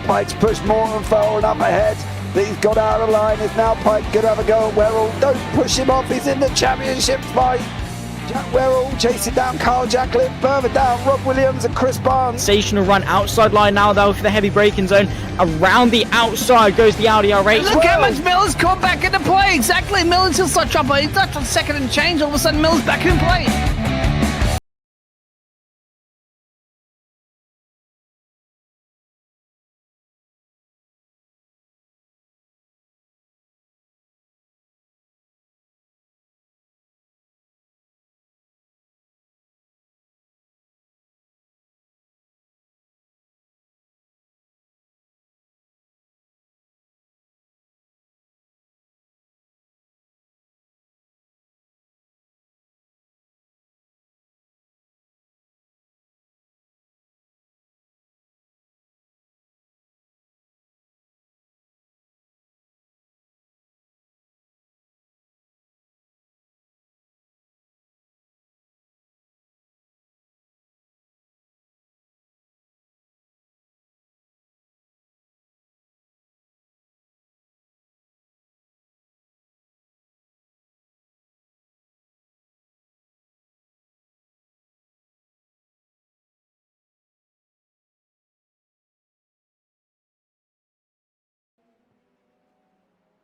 Pike's pushed Morton forward up ahead. He's got out of line. It's now Pike going to have a go at Werrell. Don't push him off. He's in the championship fight. Jack Werrell chasing down Carl Jacklin. Further down, Rob Williams and Chris Barnes. Sensational run outside line now though for the heavy braking zone. Around the outside goes the Audi R8. Look how much Miller's caught back into play. Exactly. Miller's still such trouble. He's left on second and change. All of a sudden, Miller's back in play.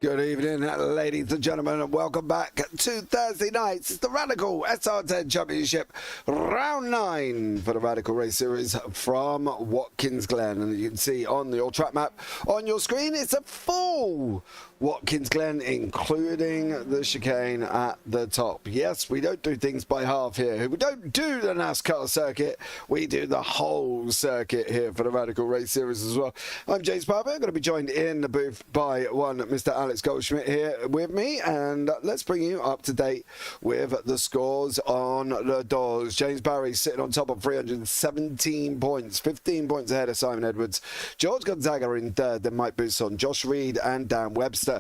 Good evening, ladies and gentlemen, and welcome back to Thursday nights. It's the Radical SR10 Championship, round 9 for the Radical Race Series from Watkins Glen. And you can see on your track map on your screen, it's a full Watkins Glen, including the chicane at the top. Yes, we don't do things by half here. We don't do the NASCAR circuit. We do the whole circuit here for the Radical Race Series as well. I'm James Parfitt. I'm going to be joined in the booth by one Mr. Alex Goldschmidt here with me, and let's bring you up to date with the scores on the doors. James Barry sitting on top of 317 points, 15 points ahead of Simon Edwards. George Gonzaga in third, then Mike Busson, Josh Reed and Dan Webster.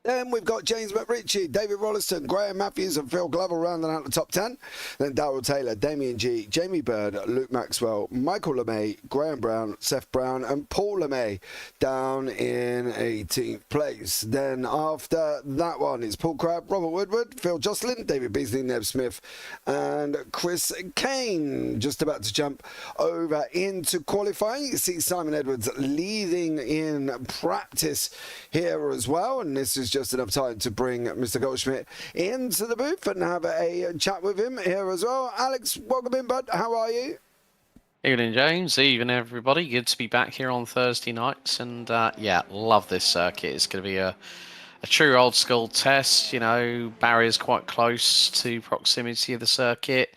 Then we've got James McRitchie, David Rolliston, Graham Matthews and Phil Glover rounding out the top 10. Then Darryl Taylor, Damien G, Jamie Bird, Luke Maxwell, Michael LeMay, Graham Brown, Seth Brown and Paul LeMay down in 18th place. Then after that one, it's Paul Crabb, Robert Woodward, Phil Jocelyn, David Beasley, Neb Smith and Chris Kane. Just about to jump over into qualifying. You see Simon Edwards leading in practice here as well, and this is just enough time to bring Mr. Goldschmidt into the booth and have a chat with him here as well. Alex, welcome in, bud. How are you? Evening, James. Evening, everybody. Good to be back here on Thursday nights. And yeah, love this circuit. It's going to be a true old school test. You know, barrier's quite close to proximity of the circuit.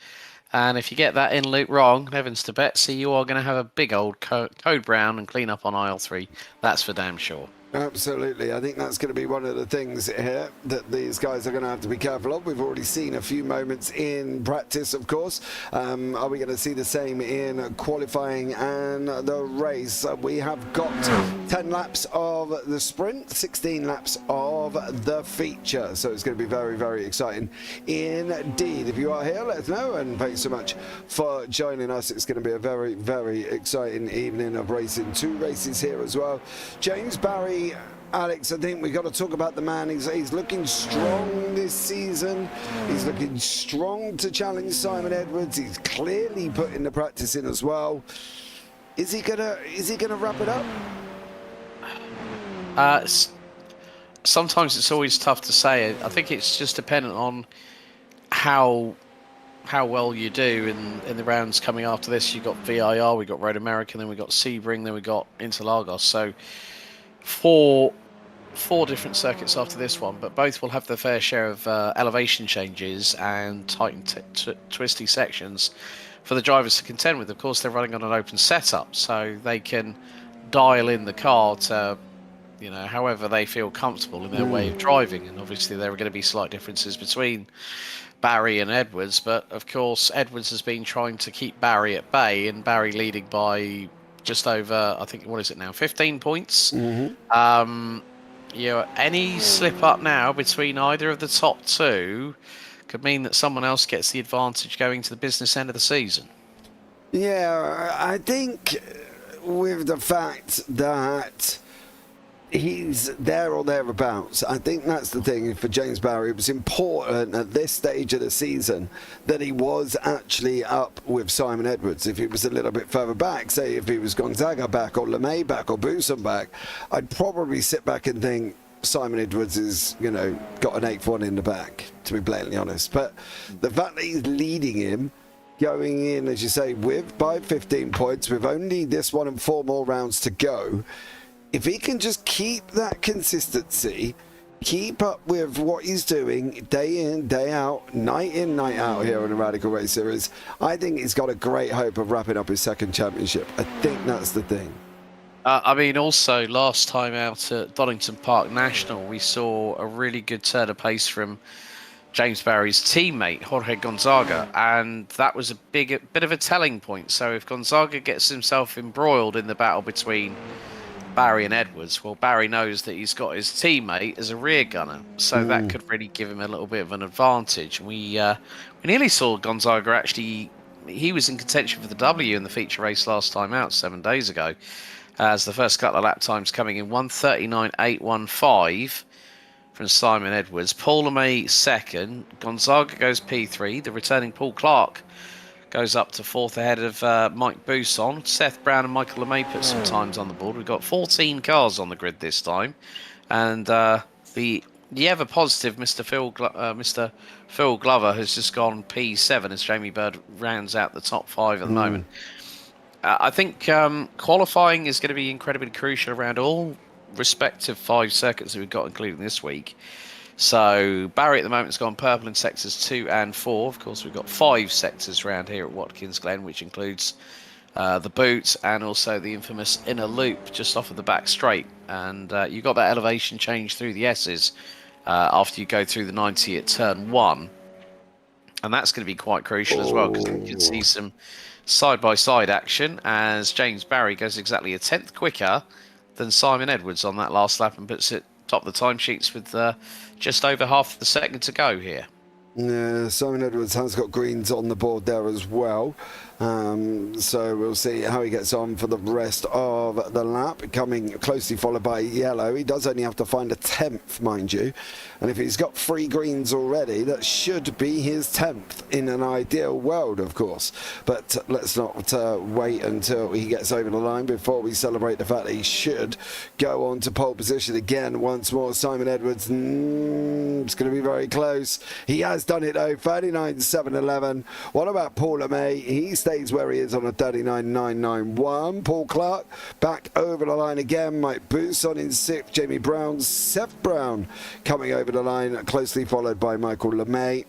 And if you get that in loop wrong, heavens to Betsy, you are going to have a big old code brown and clean up on aisle 3. That's for damn sure. Absolutely. I think that's going to be one of the things here that these guys are going to have to be careful of. We've already seen a few moments in practice, of course. Are we going to see the same in qualifying and the race? We have got 10 laps of the sprint, 16 laps of the feature. So it's going to be very, very exciting indeed. If you are here, let us know. And thanks so much for joining us. It's going to be a very, very exciting evening of racing. 2 races here as well. James Barry, Alex, I think we've got to talk about the man. He's looking strong this season. He's looking strong to challenge Simon Edwards. He's clearly putting the practice in as well. Is he gonna wrap it up? Sometimes it's always tough to say. I think it's just dependent on how well you do in the rounds coming after this. You've got VIR, we've got Road America, then we've got Sebring, then we've got Interlagos. So four different circuits after this one, but both will have their fair share of elevation changes and tight and twisty sections for the drivers to contend with. Of course, they're running on an open setup, so they can dial in the car to, you know, however they feel comfortable in their way of driving. And obviously there are going to be slight differences between Barry and Edwards, but of course Edwards has been trying to keep Barry at bay, and Barry leading by just over, I think, what is it now, 15 points. Mm-hmm. You know, any slip up now between either of the top 2 could mean that someone else gets the advantage going to the business end of the season. Yeah, I think with the fact that he's there or thereabouts. I think that's the thing for James Barry. It was important at this stage of the season that he was actually up with Simon Edwards. If he was a little bit further back, say if he was Gonzaga back or LeMay back or Buson back, I'd probably sit back and think Simon Edwards is, you know, got an 8th one in the back, to be blatantly honest. But the fact that he's leading him, going in, as you say, by 15 points, with only this one and 4 more rounds to go, if he can just keep that consistency, keep up with what he's doing day in, day out, night in, night out here in the Radical Race Series, I think he's got a great hope of wrapping up his 2nd championship. I think that's the thing. I mean, also, last time out at Donington Park National, we saw a really good turn of pace from James Barry's teammate, Jorge Gonzaga, and that was a bit of a telling point. So if Gonzaga gets himself embroiled in the battle between Barry and Edwards, well, Barry knows that he's got his teammate as a rear gunner, so that could really give him a little bit of an advantage. We nearly saw Gonzaga actually, he was in contention for the W in the feature race last time out 7 days ago, as the first couple of lap times coming in 1:39.815 from Simon Edwards. Paul LeMay 2nd, Gonzaga goes P3, the returning Paul Clark goes up to 4th ahead of Mike Buson. Seth Brown and Michael LeMay put some times on the board. We've got 14 cars on the grid this time. And the ever positive Mr. Phil Glover has just gone P7 as Jamie Bird rounds out the top 5 at the moment. I think qualifying is going to be incredibly crucial around all respective 5 circuits that we've got, including this week. So Barry at the moment has gone purple in sectors 2 and 4. Of course, we've got 5 sectors around here at Watkins Glen, which includes the boot and also the infamous inner loop just off of the back straight. And you've got that elevation change through the S's after you go through the 90 at turn 1. And that's going to be quite crucial as well, because you can see some side-by-side action as James Barry goes exactly a 10th quicker than Simon Edwards on that last lap and puts it top of the timesheets with just over half the second to go here. Yeah, Simon Edwards has got greens on the board there as well. So we'll see how he gets on for the rest of the lap, coming closely followed by yellow. He does only have to find a 10th, mind you, and if he's got 3 greens already, that should be his 10th in an ideal world, of course. But let's not wait until he gets over the line before we celebrate the fact that he should go on to pole position again once more. Simon Edwards, it's going to be very close. He has done it though, 39.711. What about Paul LeMay? He stays where he is on a 39.991. Paul Clark back over the line again. Mike Buson in 6th. Jamie Brown, Seth Brown coming over the line, closely followed by Michael LeMay.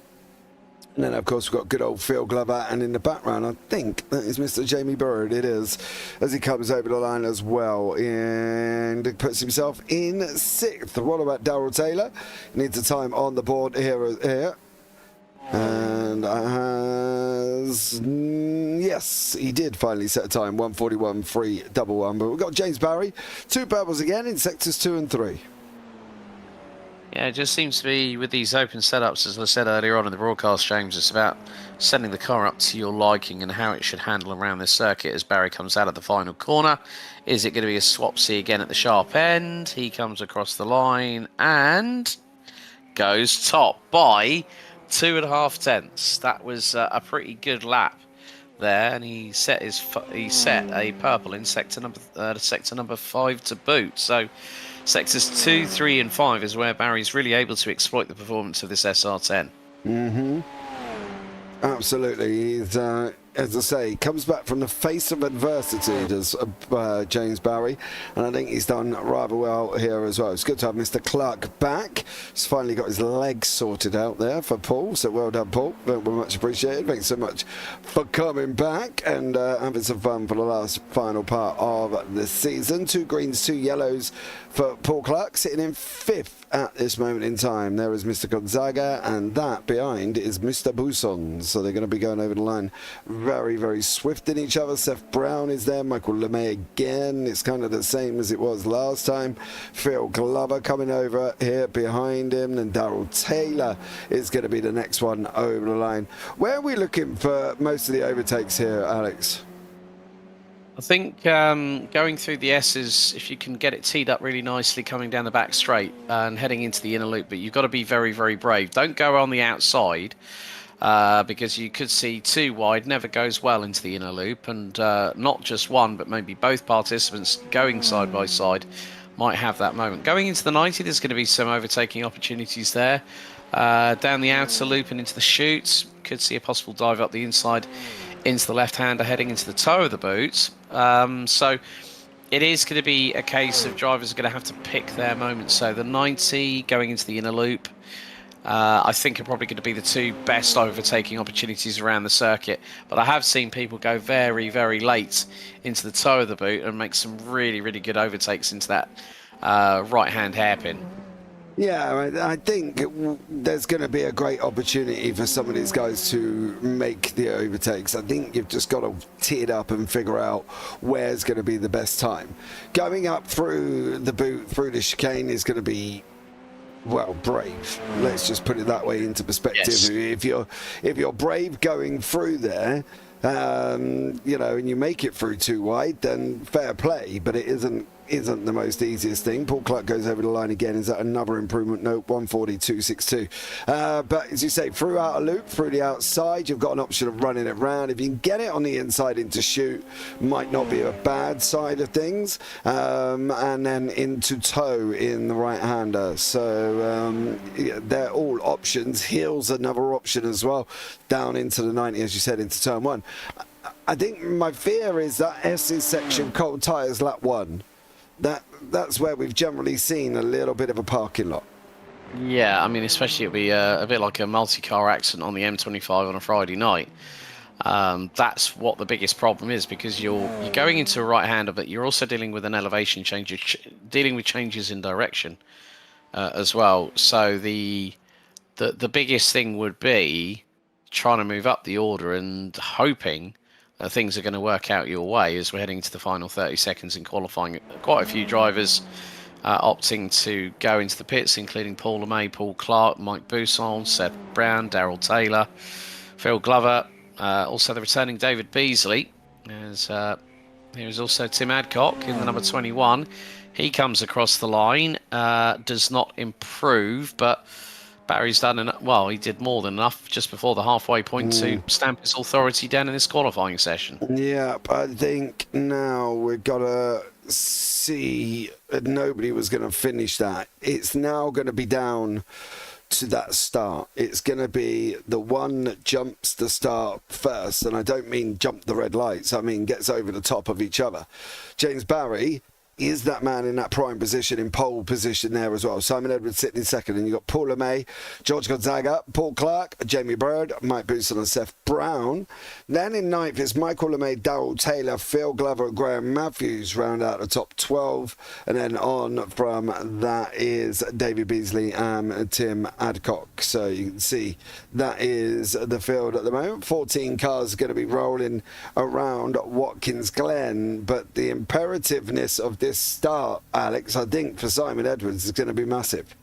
And then, of course, we've got good old Phil Glover, and in the background, I think that is Mr. Jamie Bird. It is, as he comes over the line as well, and puts himself in 6th. What about Darrell Taylor? He needs a time on the board here. And yes, he did finally set a time, 1:41.311. But we've got James Barry, 2 purples again in sectors 2 and 3. Yeah, it just seems to be with these open setups, as I said earlier on in the broadcast, James, it's about setting the car up to your liking and how it should handle around this circuit as Barry comes out of the final corner. Is it going to be a swapsy again at the sharp end? He comes across the line and goes top by 2.5 tenths. That was a pretty good lap there, and he set a purple in sector number 5 to boot. So sectors 2, 3 and 5 is where Barry's really able to exploit the performance of this SR10. Absolutely. He's, as I say, comes back from the face of adversity, does James Barry, and I think he's done rather well here as well. It's good to have Mr. Clark back. He's finally got his legs sorted out there for Paul, so well done, Paul. Very much appreciated. Thanks so much for coming back and having some fun for the final part of the season. 2 greens, 2 yellows for Paul Clark, sitting in 5th at this moment in time. There is Mr. Gonzaga, and that behind is Mr. Buson. So they're going to be going over the line very, very swift in each other. Seth Brown is there. Michael LeMay again. It's kind of the same as it was last time. Phil Glover coming over here behind him. And Darrell Taylor is going to be the next one over the line. Where are we looking for most of the overtakes here, Alex? I think going through the S's, if you can get it teed up really nicely coming down the back straight and heading into the inner loop, but you've got to be very, very brave. Don't go on the outside because you could see too wide, never goes well into the inner loop, and not just one, but maybe both participants going side by side might have that moment. Going into the 90, there's going to be some overtaking opportunities there. Down the outer loop and into the chutes, could see a possible dive up the inside into the left-hander heading into the toe of the boot. So it is going to be a case of drivers are going to have to pick their moments. So the 90 going into the inner loop, I think are probably going to be the two best overtaking opportunities around the circuit. But I have seen people go very, very late into the toe of the boot and make some really, really good overtakes into that right-hand hairpin. Yeah, I think there's going to be a great opportunity for some of these guys to make the overtakes. I think you've just got to tee it up and figure out where's going to be the best time. Going up through the boot, through the chicane is going to be, well, brave. Let's just put it that way into perspective. Yes. If you're brave going through there, you know, and you make it through too wide, then fair play. But it isn't the most easiest thing. Paul Clark goes over the line again. Is that another improvement? Nope, 140.262. But as you say, through outer loop, through the outside, you've got an option of running it round. If you can get it on the inside into chute, might not be a bad side of things. And then into toe in the right-hander. So yeah, they're all options. Heels another option as well. Down into the 90, as you said, into turn one. I think my fear is that S's section, cold tyres, lap one. That's where we've generally seen a little bit of a parking lot. Yeah, I mean, especially it'll be a bit like a multi-car accident on the M25 on a Friday night. That's what the biggest problem is, because you're going into a right-hander, but you're also dealing with an elevation change, you're dealing with changes in direction as well. So the biggest thing would be trying to move up the order and hoping things are going to work out your way as we're heading to the final 30 seconds in qualifying. Quite a few drivers opting to go into the pits, including Paul LeMay, Paul Clark, Mike Bousson, Seth Brown, Daryl Taylor, Phil Glover, also the returning David Beasley. There's also Tim Adcock in the number 21. He comes across the line, does not improve, but Barry's done enough. Well, he did more than enough just before the halfway point to stamp his authority down in this qualifying session. Yeah, I think now we've got to see. Nobody was going to finish that. It's now going to be down to that start. It's going to be the one that jumps the start first, and I don't mean jump the red lights. I mean gets over the top of each other. James Barry is that man in that prime position, in pole position there as well. Simon Edwards sitting in second, and you've got Paul LeMay, George Gonzaga, Paul Clark, Jamie Bird, Mike Bousson and Seth Brown. Then in ninth is Michael LeMay, Darrell Taylor, Phil Glover and Graham Matthews round out the top 12. And then on from that is David Beasley and Tim Adcock. So you can see that is the field at the moment. 14 cars are going to be rolling around Watkins Glen, but the imperativeness of this start, Alex, I think for Simon Edwards is going to be massive.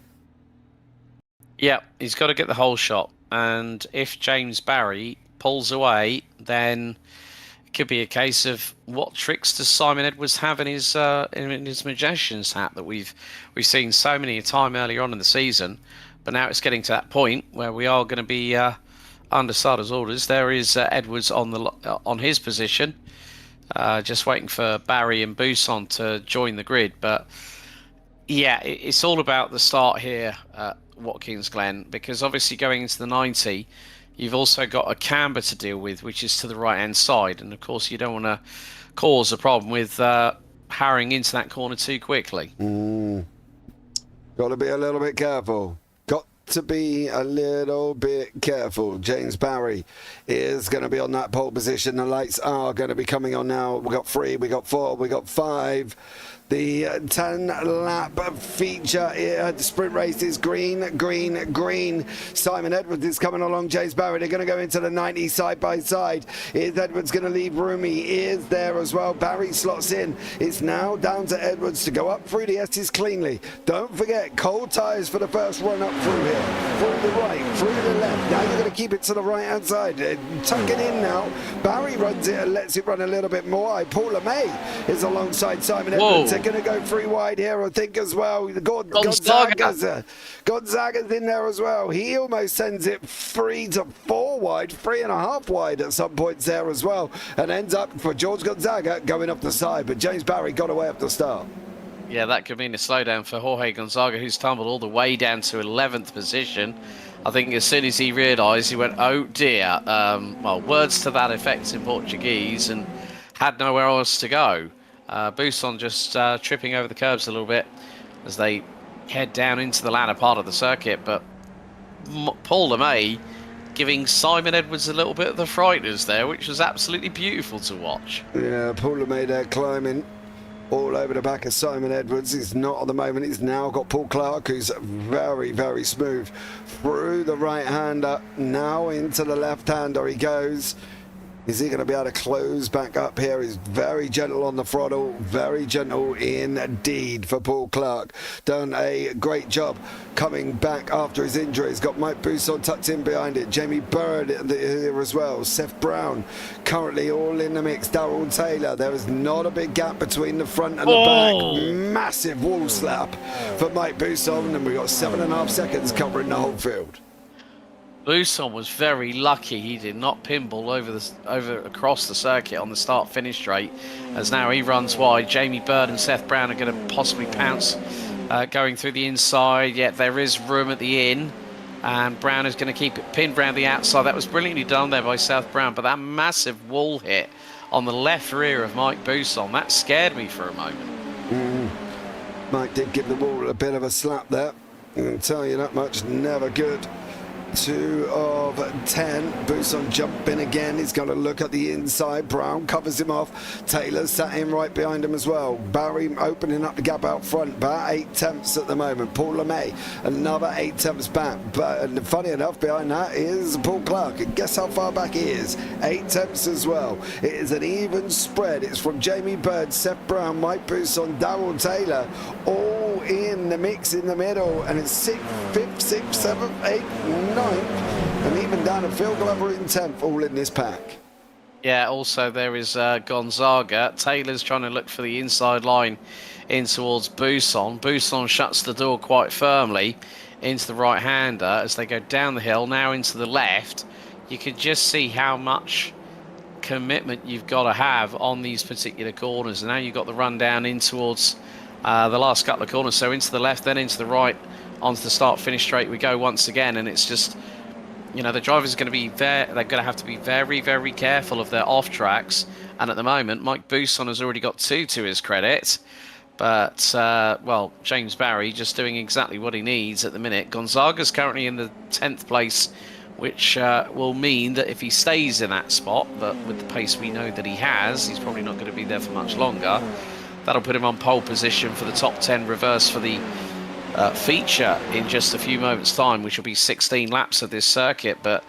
Yeah, he's got to get the whole shot, and if James Barry pulls away, then it could be a case of what tricks does Simon Edwards have in his magician's hat that we've seen so many a time earlier on in the season, but now it's getting to that point where we are going to be under starters' orders. There is Edwards on his position. Just waiting for Barry and Bousson to join the grid. But yeah, it's all about the start here at Watkins Glen, because obviously going into the 90, you've also got a camber to deal with, which is to the right hand side, and of course you don't want to cause a problem with harrying into that corner too quickly. Got to be a little bit careful. To be a little bit careful. James Barry is going to be on that pole position. The lights are going to be coming on now. We got 3, we got 4, we got 5. The 10-lap feature here. The sprint race is green, green, green. Simon Edwards is coming along. James Barry, they're going to go into the 90 side by side. Is Edwards going to leave room? He is there as well. Barry slots in. It's now down to Edwards to go up through the S's cleanly. Don't forget, cold tyres for the first run up through here. Through the right, through the left. Now you're going to keep it to the right-hand side. Tuck it in now. Barry runs it and lets it run a little bit more. Paul LeMay is alongside Simon Edwards. They're going to go 3 wide here, I think, as well. Gonzaga's in there as well. He almost sends it 3 to 4 wide, 3.5 wide at some points there as well, and ends up for George Gonzaga going up the side. But James Barry got away up the start. Yeah, that could mean a slowdown for Jorge Gonzaga, who's tumbled all the way down to 11th position. I think as soon as he realised, he went, oh dear. Well, words to that effect in Portuguese, and had nowhere else to go. Buson just tripping over the curbs a little bit as they head down into the latter part of the circuit. But Paul LeMay giving Simon Edwards a little bit of the frighteners there, which was absolutely beautiful to watch. Yeah, Paul LeMay there climbing all over the back of Simon Edwards. He's not at the moment. He's now got Paul Clark, who's very, very smooth through the right-hander. Now into the left-hander he goes. Is he going to be able to close back up here? He's very gentle on the throttle, very gentle indeed for Paul Clark. Done a great job coming back after his injury. He's got Mike Buson tucked in behind it. Jamie Bird here as well. Seth Brown currently all in the mix. Darrell Taylor. There is not a big gap between the front and the back. Massive wall slap for Mike Buson, and we've got 7.5 seconds covering the whole field. Buson was very lucky he did not pinball over across the circuit on the start-finish straight, as now he runs wide. Jamie Bird and Seth Brown are going to possibly pounce going through the inside, yet there is room at the in, and Brown is going to keep it pinned round the outside. That was brilliantly done there by Seth Brown, but that massive wall hit on the left rear of Mike Buson, that scared me for a moment. Mike did give the wall a bit of a slap there. I can tell you that much, never good. 2 of 10. Buson jumping again. He's got to look at the inside. Brown covers him off. Taylor sat in right behind him as well. Barry opening up the gap out front. About 8 tenths at the moment. Paul LeMay another 8 tenths back. But funny enough, behind that is Paul Clark. And guess how far back he is? 8 tenths as well. It is an even spread. It's from Jamie Bird, Seth Brown, Mike Buson, Darrell Taylor, all in the mix in the middle. And it's 5th, 6th, 7th, 8th, 9th, and even down to Phil Glover in 10th, all in this pack. Yeah, also there is Gonzaga. Taylor's trying to look for the inside line in towards Buson. Buson shuts the door quite firmly into the right-hander as they go down the hill, now into the left. You can just see how much commitment you've got to have on these particular corners. And now you've got the run down in towards the last couple of corners. So into the left, then into the right, onto the start-finish straight we go once again. And it's just, you know, the drivers are going to be they're going to have to be very, very careful of their off-tracks. And at the moment, Mike Buson has already got 2 to his credit. But, well, James Barry just doing exactly what he needs at the minute. Gonzaga's currently in the 10th place, which will mean that if he stays in that spot, but with the pace we know that he has, he's probably not going to be there for much longer. That'll put him on pole position for the top 10 reverse for the feature in just a few moments' time, which will be 16 laps of this circuit. But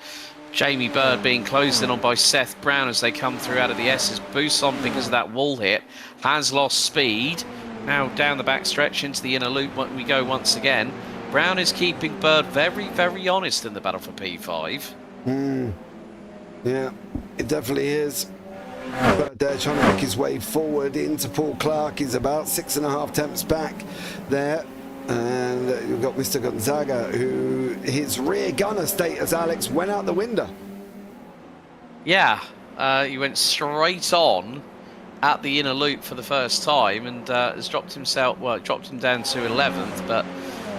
Jamie Bird being closed in on by Seth Brown as they come through out of the S's. Buson, because of that wall hit, has lost speed. Now down the back stretch into the inner loop we go once again. Brown is keeping Bird very, very honest in the battle for P5. Yeah, it definitely is. But they're trying to make his way forward into Paul Clark. He's about 6.5 tenths back there. And you've got Mr. Gonzaga, who his rear gunner status, Alex, went out the window. Yeah, he went straight on at the inner loop for the first time and has dropped him down to 11th. But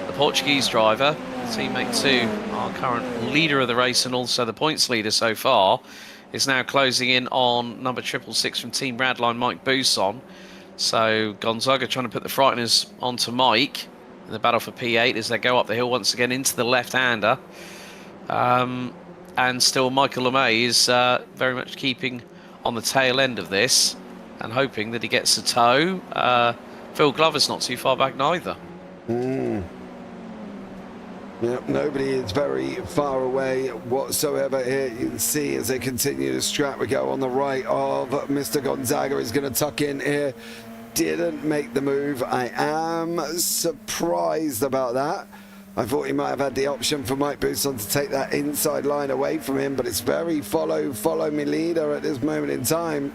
the Portuguese driver, teammate 2, our current leader of the race and also the points leader so far, is now closing in on number 666 from Team Radline, Mike Buson. So Gonzaga trying to put the frighteners onto Mike in the battle for P8 as they go up the hill once again into the left-hander. And still Michael LeMay is very much keeping on the tail end of this and hoping that he gets a tow. Phil Glover's not too far back neither. Yep, nobody is very far away whatsoever here. You can see as they continue to strap, we go on the right of Mr. Gonzaga. He's going to tuck in here. Didn't make the move. I am surprised about that. I thought he might have had the option for Mike Busson to take that inside line away from him, but it's very follow me leader at this moment in time.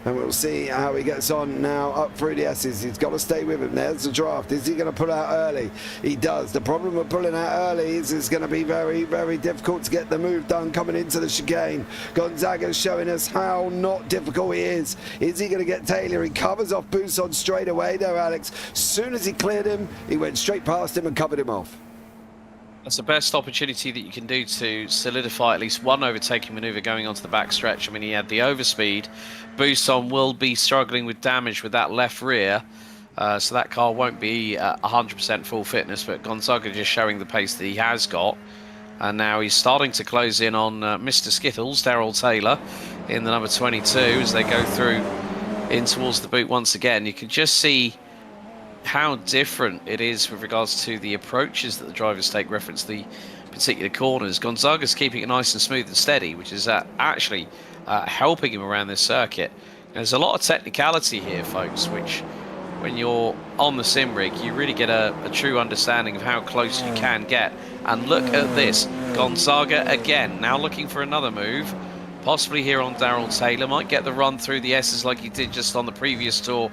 And we'll see how he gets on now up through the S's. He's got to stay with him. There's the draft. Is he going to pull out early? He does. The problem with pulling out early is it's going to be very, very difficult to get the move done coming into the chicane. Gonzaga's showing us how not difficult he is. Is he going to get Taylor? He covers off Busson straight away there, Alex. As soon as he cleared him, he went straight past him and covered him off. That's the best opportunity that you can do to solidify at least one overtaking manoeuvre going onto the backstretch. I mean, he had the overspeed. Busson will be struggling with damage with that left rear, so that car won't be 100% full fitness, but Gonzaga just showing the pace that he has got. And now he's starting to close in on Mr. Skittles, Darrell Taylor, in the number 22 as they go through in towards the boot once again. You can just see how different it is with regards to the approaches that the drivers take reference to the particular corners. Gonzaga's keeping it nice and smooth and steady, which is actually helping him around this circuit. There's a lot of technicality here, folks, which when you're on the sim rig, you really get a true understanding of how close you can get. And look at this, Gonzaga again, now looking for another move, possibly here on Darrell Taylor, might get the run through the S's like he did just on the previous tour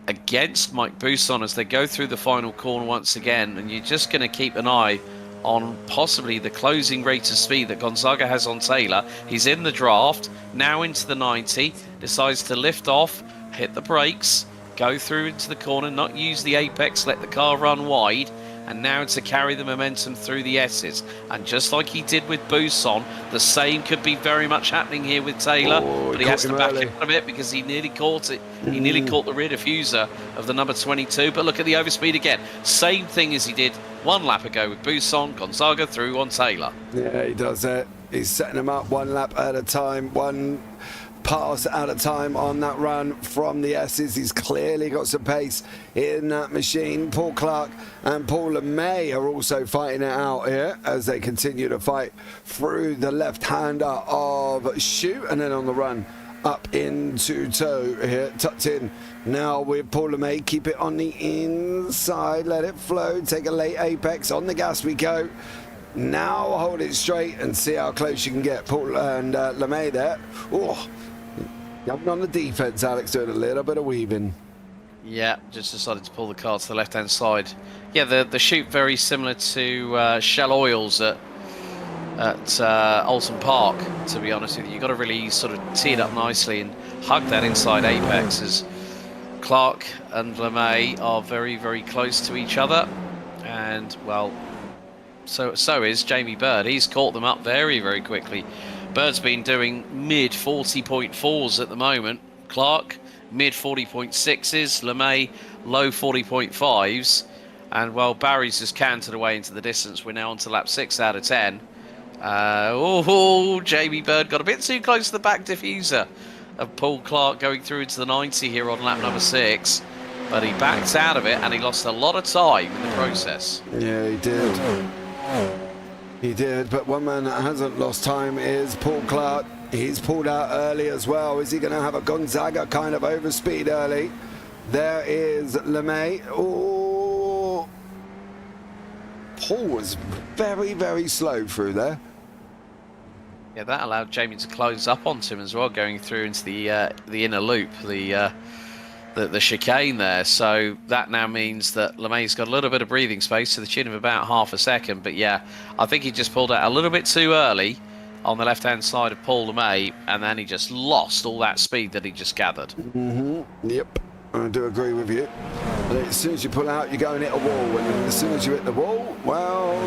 against Mike Busson as they go through the final corner once again. And you're just going to keep an eye on possibly the closing rate of speed that Gonzaga has on Taylor. He's in the draft, now into the 90, decides to lift off, hit the brakes, go through into the corner, not use the apex, let the car run wide, and now to carry the momentum through the S's. And just like he did with Busson, the same could be very much happening here with Taylor, but he has to back it a bit because he nearly caught it. He nearly caught the rear diffuser of the number 22, but look at the overspeed again. Same thing as he did one lap ago with Busson. Gonzaga through on Taylor. Yeah, he does it. He's setting him up one lap at a time, one pass at a time on that run from the S's. He's clearly got some pace in that machine. Paul Clark and Paul LeMay are also fighting it out here as they continue to fight through the left-hander of Shoot, and then on the run up into toe here, tucked in now with Paul LeMay. Keep it on the inside, let it flow, take a late apex, on the gas we go. Now hold it straight and see how close you can get. Paul and LeMay there. Oh, jumping on the defense, Alex, doing a little bit of weaving. Yeah, just decided to pull the car to the left-hand side. Yeah, the Shoot very similar to Shell Oils at Alton Park, to be honest with you. You've got to really sort of tee it up nicely and hug that inside apex, as Clark and LeMay are very, very close to each other. And, well, so is Jamie Bird. He's caught them up very, very quickly. Bird's been doing mid 40.4s at the moment. Clark, mid 40.6s. LeMay, low 40.5s. And, well, Barry's just cantered away into the distance. We're now on to lap 6 out of 10. Jamie Bird got a bit too close to the back diffuser of Paul Clark going through into the 90 here on lap number 6. But he backed out of it and he lost a lot of time in the process. Yeah, he did. He did, but one man that hasn't lost time is Paul Clark. He's pulled out early as well. Is he going to have a Gonzaga kind of overspeed early? There is LeMay. Oh, Paul was very, very slow through there. Yeah, that allowed Jamie to close up onto him as well, going through into the inner loop, the chicane there. So that now means that LeMay's got a little bit of breathing space to the tune of about half a second. But yeah, I think he just pulled out a little bit too early on the left-hand side of Paul LeMay, and then he just lost all that speed that he just gathered. Yep, I do agree with you. And as soon as you pull out, you go and hit a wall. And as soon as you hit the wall, well,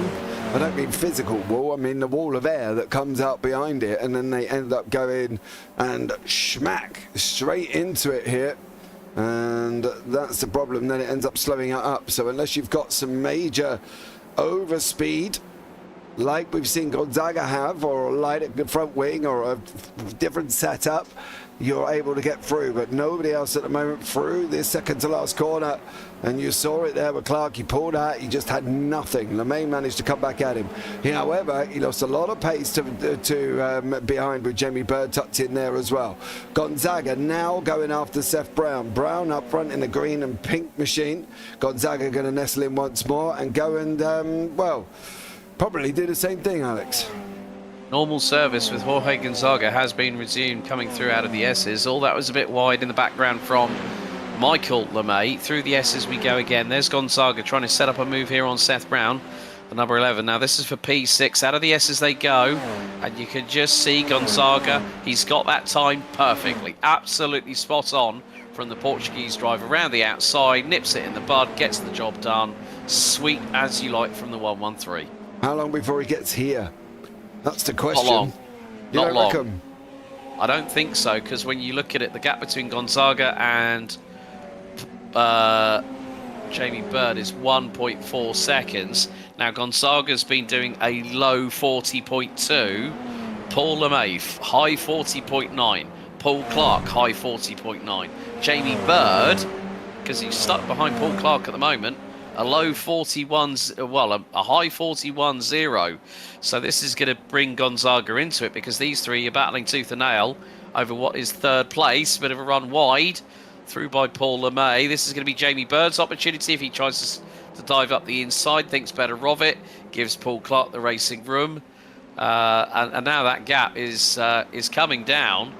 I don't mean physical wall, I mean the wall of air that comes out behind it, and then they end up going and smack straight into it here. And that's the problem, then it ends up slowing it up. So unless you've got some major overspeed, like we've seen Gonzaga have, or a light at the front wing, or a different setup, you're able to get through, but nobody else at the moment through this second to last corner. And you saw it there with Clark. He pulled out. He just had nothing. LeMay managed to come back at him. However, he lost a lot of pace to behind with Jamie Bird tucked in there as well. Gonzaga now going after Seth Brown. Brown up front in the green and pink machine. Gonzaga going to nestle in once more and go and, well, probably do the same thing, Alex. Normal service with Jorge Gonzaga has been resumed coming through out of the S's. All that was a bit wide in the background from Michael LeMay. Through the S's we go again. There's Gonzaga trying to set up a move here on Seth Brown, the number 11. Now this is for P6. Out of the S's they go, and you can just see Gonzaga. He's got that time perfectly, absolutely spot on from the Portuguese driver around the outside, nips it in the bud, gets the job done. Sweet as you like from the 113. How long before he gets here? That's the question. Not long. You Not don't long. reckon? I don't think so, because when you look at it, the gap between Gonzaga and Jamie Bird is 1.4 seconds. Now Gonzaga's been doing a low 40.2. Paul LeMay, high 40.9. Paul Clark, high 40.9. Jamie Bird, because he's stuck behind Paul Clark at the moment, a low 41, well, a high 41.0. So this is going to bring Gonzaga into it, because these three are battling tooth and nail over what is third place. Bit of a run wide through by Paul LeMay. This is going to be Jamie Bird's opportunity if he tries to dive up the inside, thinks better of it, gives Paul Clark the racing room. And now that gap is coming down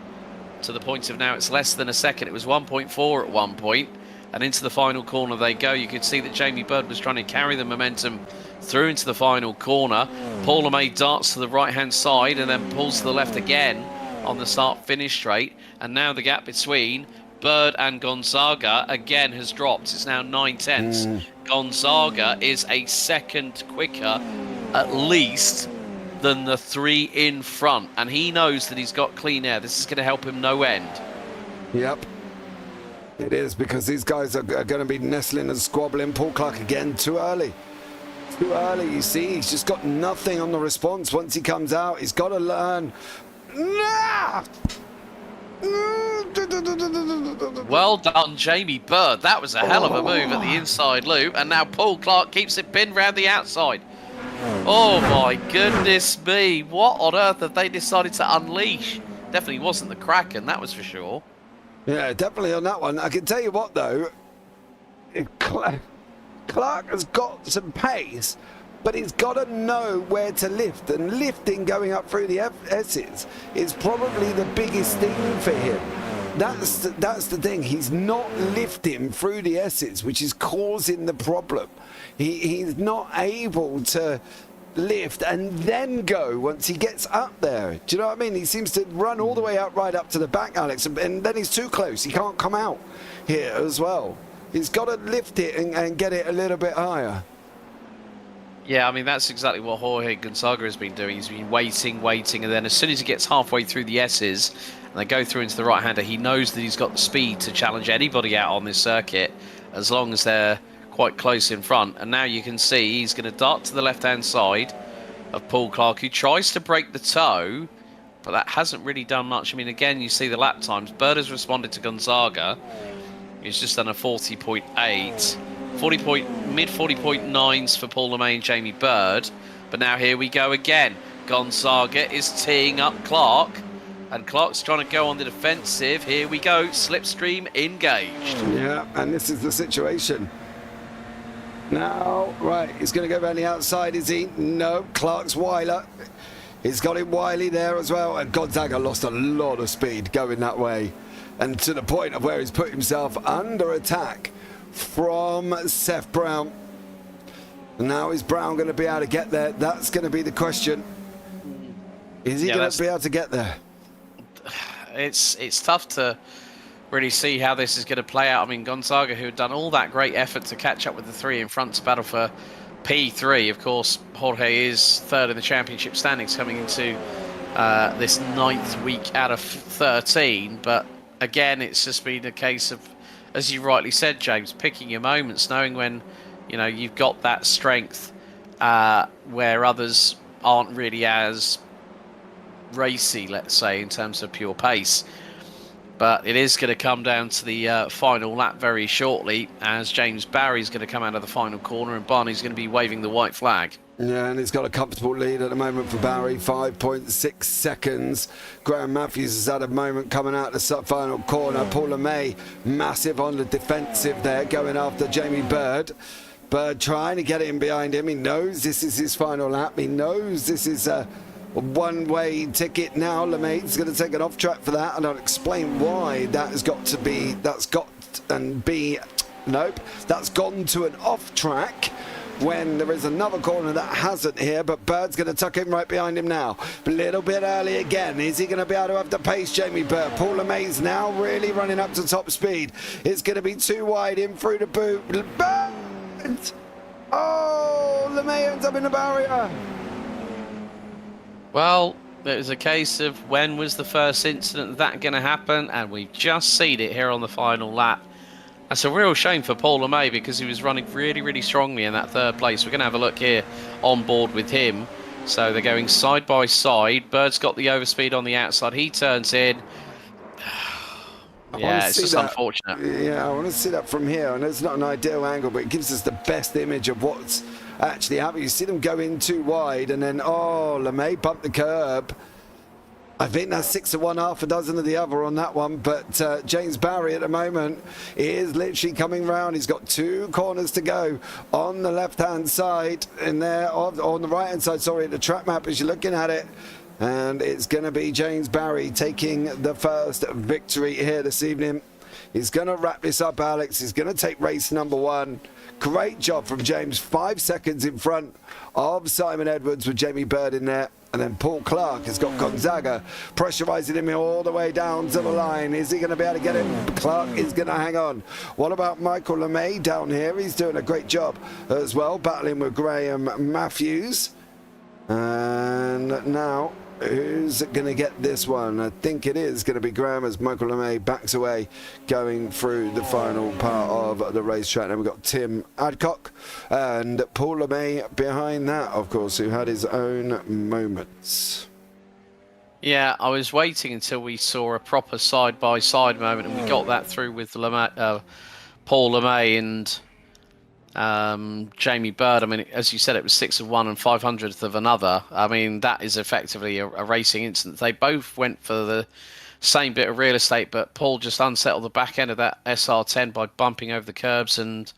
to the point of now it's less than a second. It was 1.4 at one point. And into the final corner they go. You could see that Jamie Bird was trying to carry the momentum through into the final corner. Paul LeMay darts to the right-hand side and then pulls to the left again on the start-finish straight. And now the gap between Bird and Gonzaga again has dropped. It's now 9 tenths. Gonzaga is a second quicker, at least, than the three in front. And he knows that he's got clean air. This is going to help him no end. Yep. It is, because these guys are going to be nestling and squabbling. Paul Clark again, too early. Too early, you see. He's just got nothing on the response once he comes out. He's got to learn. Well done, Jamie Bird. That was a hell of a move at the inside loop. And now Paul Clark keeps it pinned round the outside. Oh, my goodness me. What on earth have they decided to unleash? Definitely wasn't the Kraken, that was for sure. Yeah, definitely on that one. I can tell you what, though. Clark has got some pace, but he's got to know where to lift. And lifting going up through the S's is probably the biggest thing for him. That's the thing. He's not lifting through the S's, which is causing the problem. He's not able to lift and then go once he gets up there. Do you know what I mean? He seems to run all the way up, right up to the back, Alex, and then he's too close. He can't come out here as well. He's got to lift it and get it a little bit higher. Yeah, I mean, that's exactly what Jorge Gonzaga has been doing. He's been waiting, and then as soon as he gets halfway through the S's and they go through into the right-hander, he knows that he's got the speed to challenge anybody out on this circuit as long as they're quite close in front. And now you can see he's going to dart to the left-hand side of Paul Clark, who tries to break the toe, but that hasn't really done much. I mean, again, you see the lap times. Bird has responded to Gonzaga. He's just done a 40.8. Mid 40.9s for Paul LeMay and Jamie Bird. But now here we go again. Gonzaga is teeing up Clark, and Clark's trying to go on the defensive. Here we go, slipstream engaged. Yeah, and this is the situation. Now, right, he's going to go around the outside, is he? No, Clark's Weiler. He's got him wily there as well, and Gonzaga lost a lot of speed going that way, and to the point of where he's put himself under attack from Seth Brown. Now is Brown going to be able to get there? That's going to be the question. Is he going to be able to get there? It's tough to really see how this is going to play out. I mean, Gonzaga, who had done all that great effort to catch up with the three in front to battle for P3. Of course, Jorge is third in the championship standings coming into this 9th week out of 13. But again, it's just been a case of, as you rightly said, James, picking your moments, knowing when, you know, you've got that strength where others aren't really as racy, let's say, in terms of pure pace. But it is going to come down to the final lap very shortly, as James Barry's going to come out of the final corner and Barney's going to be waving the white flag. Yeah, and he's got a comfortable lead at the moment for Barry, 5.6 seconds. Graham Matthews has had a moment coming out the final corner. Paul LeMay, massive on the defensive there, going after Jamie Bird. Bird trying to get in behind him. He knows this is his final lap. He knows this is a one-way ticket now. LeMay's going to take an off-track for that, and I'll explain why that has got to be, that's gone to an off-track when there is another corner that hasn't here, but Bird's going to tuck in right behind him now. A little bit early again. Is he going to be able to have the pace, Jamie Bird? Paul LeMay's now really running up to top speed. It's going to be too wide in through the boot. Bird! Oh, LeMay ends up in the barrier. Well, it was a case of when was the first incident of that going to happen, and we've just seen it here on the final lap. That's a real shame for Paul LeMay because he was running really, really strongly in that third place. We're going to have a look here on board with him. So they're going side by side. Bird's got the overspeed on the outside. He turns in. Yeah, it's just unfortunate. Yeah, I want to see that from here. I know it's not an ideal angle, but it gives us the best image of what's actually happening. You see them go in too wide, and then, LeMay bumped the curb. I think that's 6 of one, half a dozen of the other on that one. But James Barry at the moment is literally coming round. He's got 2 corners to go on the left-hand side, and there on the right-hand side, sorry, the track map as you're looking at it. And it's going to be James Barry taking the first victory here this evening. He's going to wrap this up, Alex. He's going to take race number 1. Great job from James. 5 seconds in front of Simon Edwards with Jamie Bird in there. And then Paul Clark has got Gonzaga pressurising him all the way down to the line. Is he going to be able to get him? Clark is going to hang on. What about Michael LeMay down here? He's doing a great job as well, battling with Graham Matthews. And now, who's going to get this one? I think it is going to be Graham as Michael LeMay backs away going through the final part of the racetrack. Then we've got Tim Adcock and Paul LeMay behind that, of course, who had his own moments. Yeah, I was waiting until we saw a proper side-by-side moment, and we got that through with Paul LeMay and Jamie Bird. I mean, as you said, it was 6 of one and 500th of another. I mean, that is effectively a racing incident. They both went for the same bit of real estate, but Paul just unsettled the back end of that SR10 by bumping over the curbs, and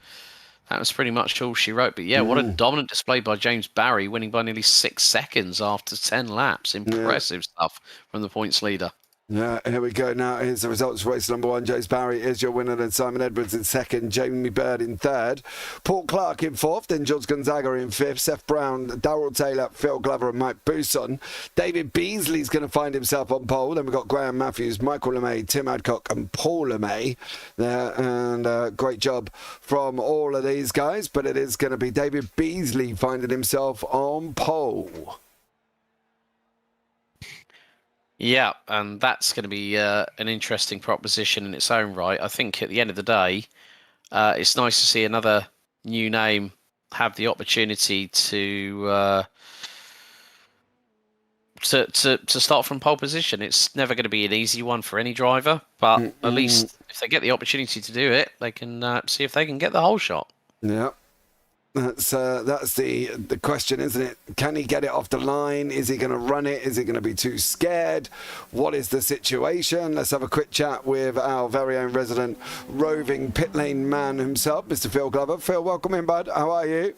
that was pretty much all she wrote. But yeah, what a dominant display by James Barry, winning by nearly 6 seconds after 10 laps. Impressive stuff from the points leader. Yeah, here we go now. Here's the results. Race number 1, James Barry is your winner, then Simon Edwards in second, Jamie Bird in third, Paul Clark in fourth, then George Gonzaga in fifth, Seth Brown, Darrell Taylor, Phil Glover and Mike Bousson. David Beasley's going to find himself on pole. Then we've got Graham Matthews, Michael LeMay, Tim Adcock and Paul LeMay there. And great job from all of these guys, but it is going to be David Beasley finding himself on pole. Yeah, and that's going to be an interesting proposition in its own right. I think at the end of the day, it's nice to see another new name have the opportunity to start from pole position. It's never going to be an easy one for any driver, but at least if they get the opportunity to do it, they can see if they can get the whole shot. Yeah. That's the question, isn't it? Can he get it off the line? Is he going to run it? Is he going to be too scared? What is the situation? Let's have a quick chat with our very own resident roving pit lane man himself, Mr. Phil Glover. Phil, welcome in, bud. How are you?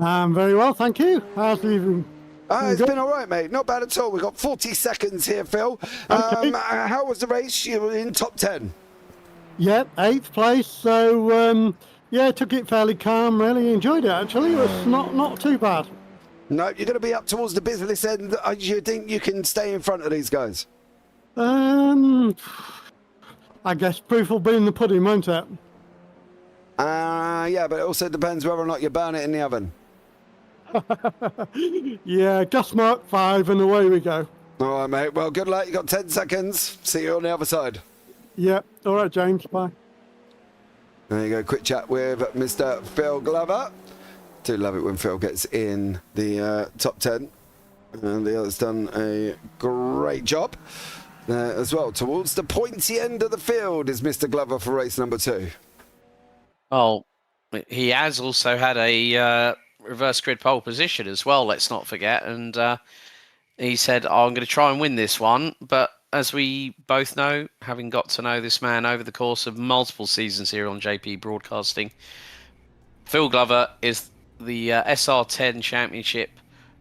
I'm very well, thank you. How's the evening? It's been all right, mate. Not bad at all. We've got 40 seconds here, Phil. Okay. How was the race? You were in top 10. Yep, 8th place. So, yeah, took it fairly calm. Really enjoyed it, actually. It was not too bad. No, you're going to be up towards the business end. Do you think you can stay in front of these guys? I guess proof will be in the pudding, won't it? Yeah, but it also depends whether or not you burn it in the oven. Yeah, gas mark 5 and away we go. All right, mate. Well, good luck. You got 10 seconds. See you on the other side. Yep. All right, James. Bye. There you go. Quick chat with Mr. Phil Glover. Do love it when Phil gets in the top 10. And the other's done a great job. as well. Towards the pointy end of the field is Mr. Glover for race number 2. Oh, he has also had a reverse grid pole position as well, let's not forget. And he said, I'm going to try and win this one. But as we both know, having got to know this man over the course of multiple seasons here on JP Broadcasting, Phil Glover is the SR10 Championship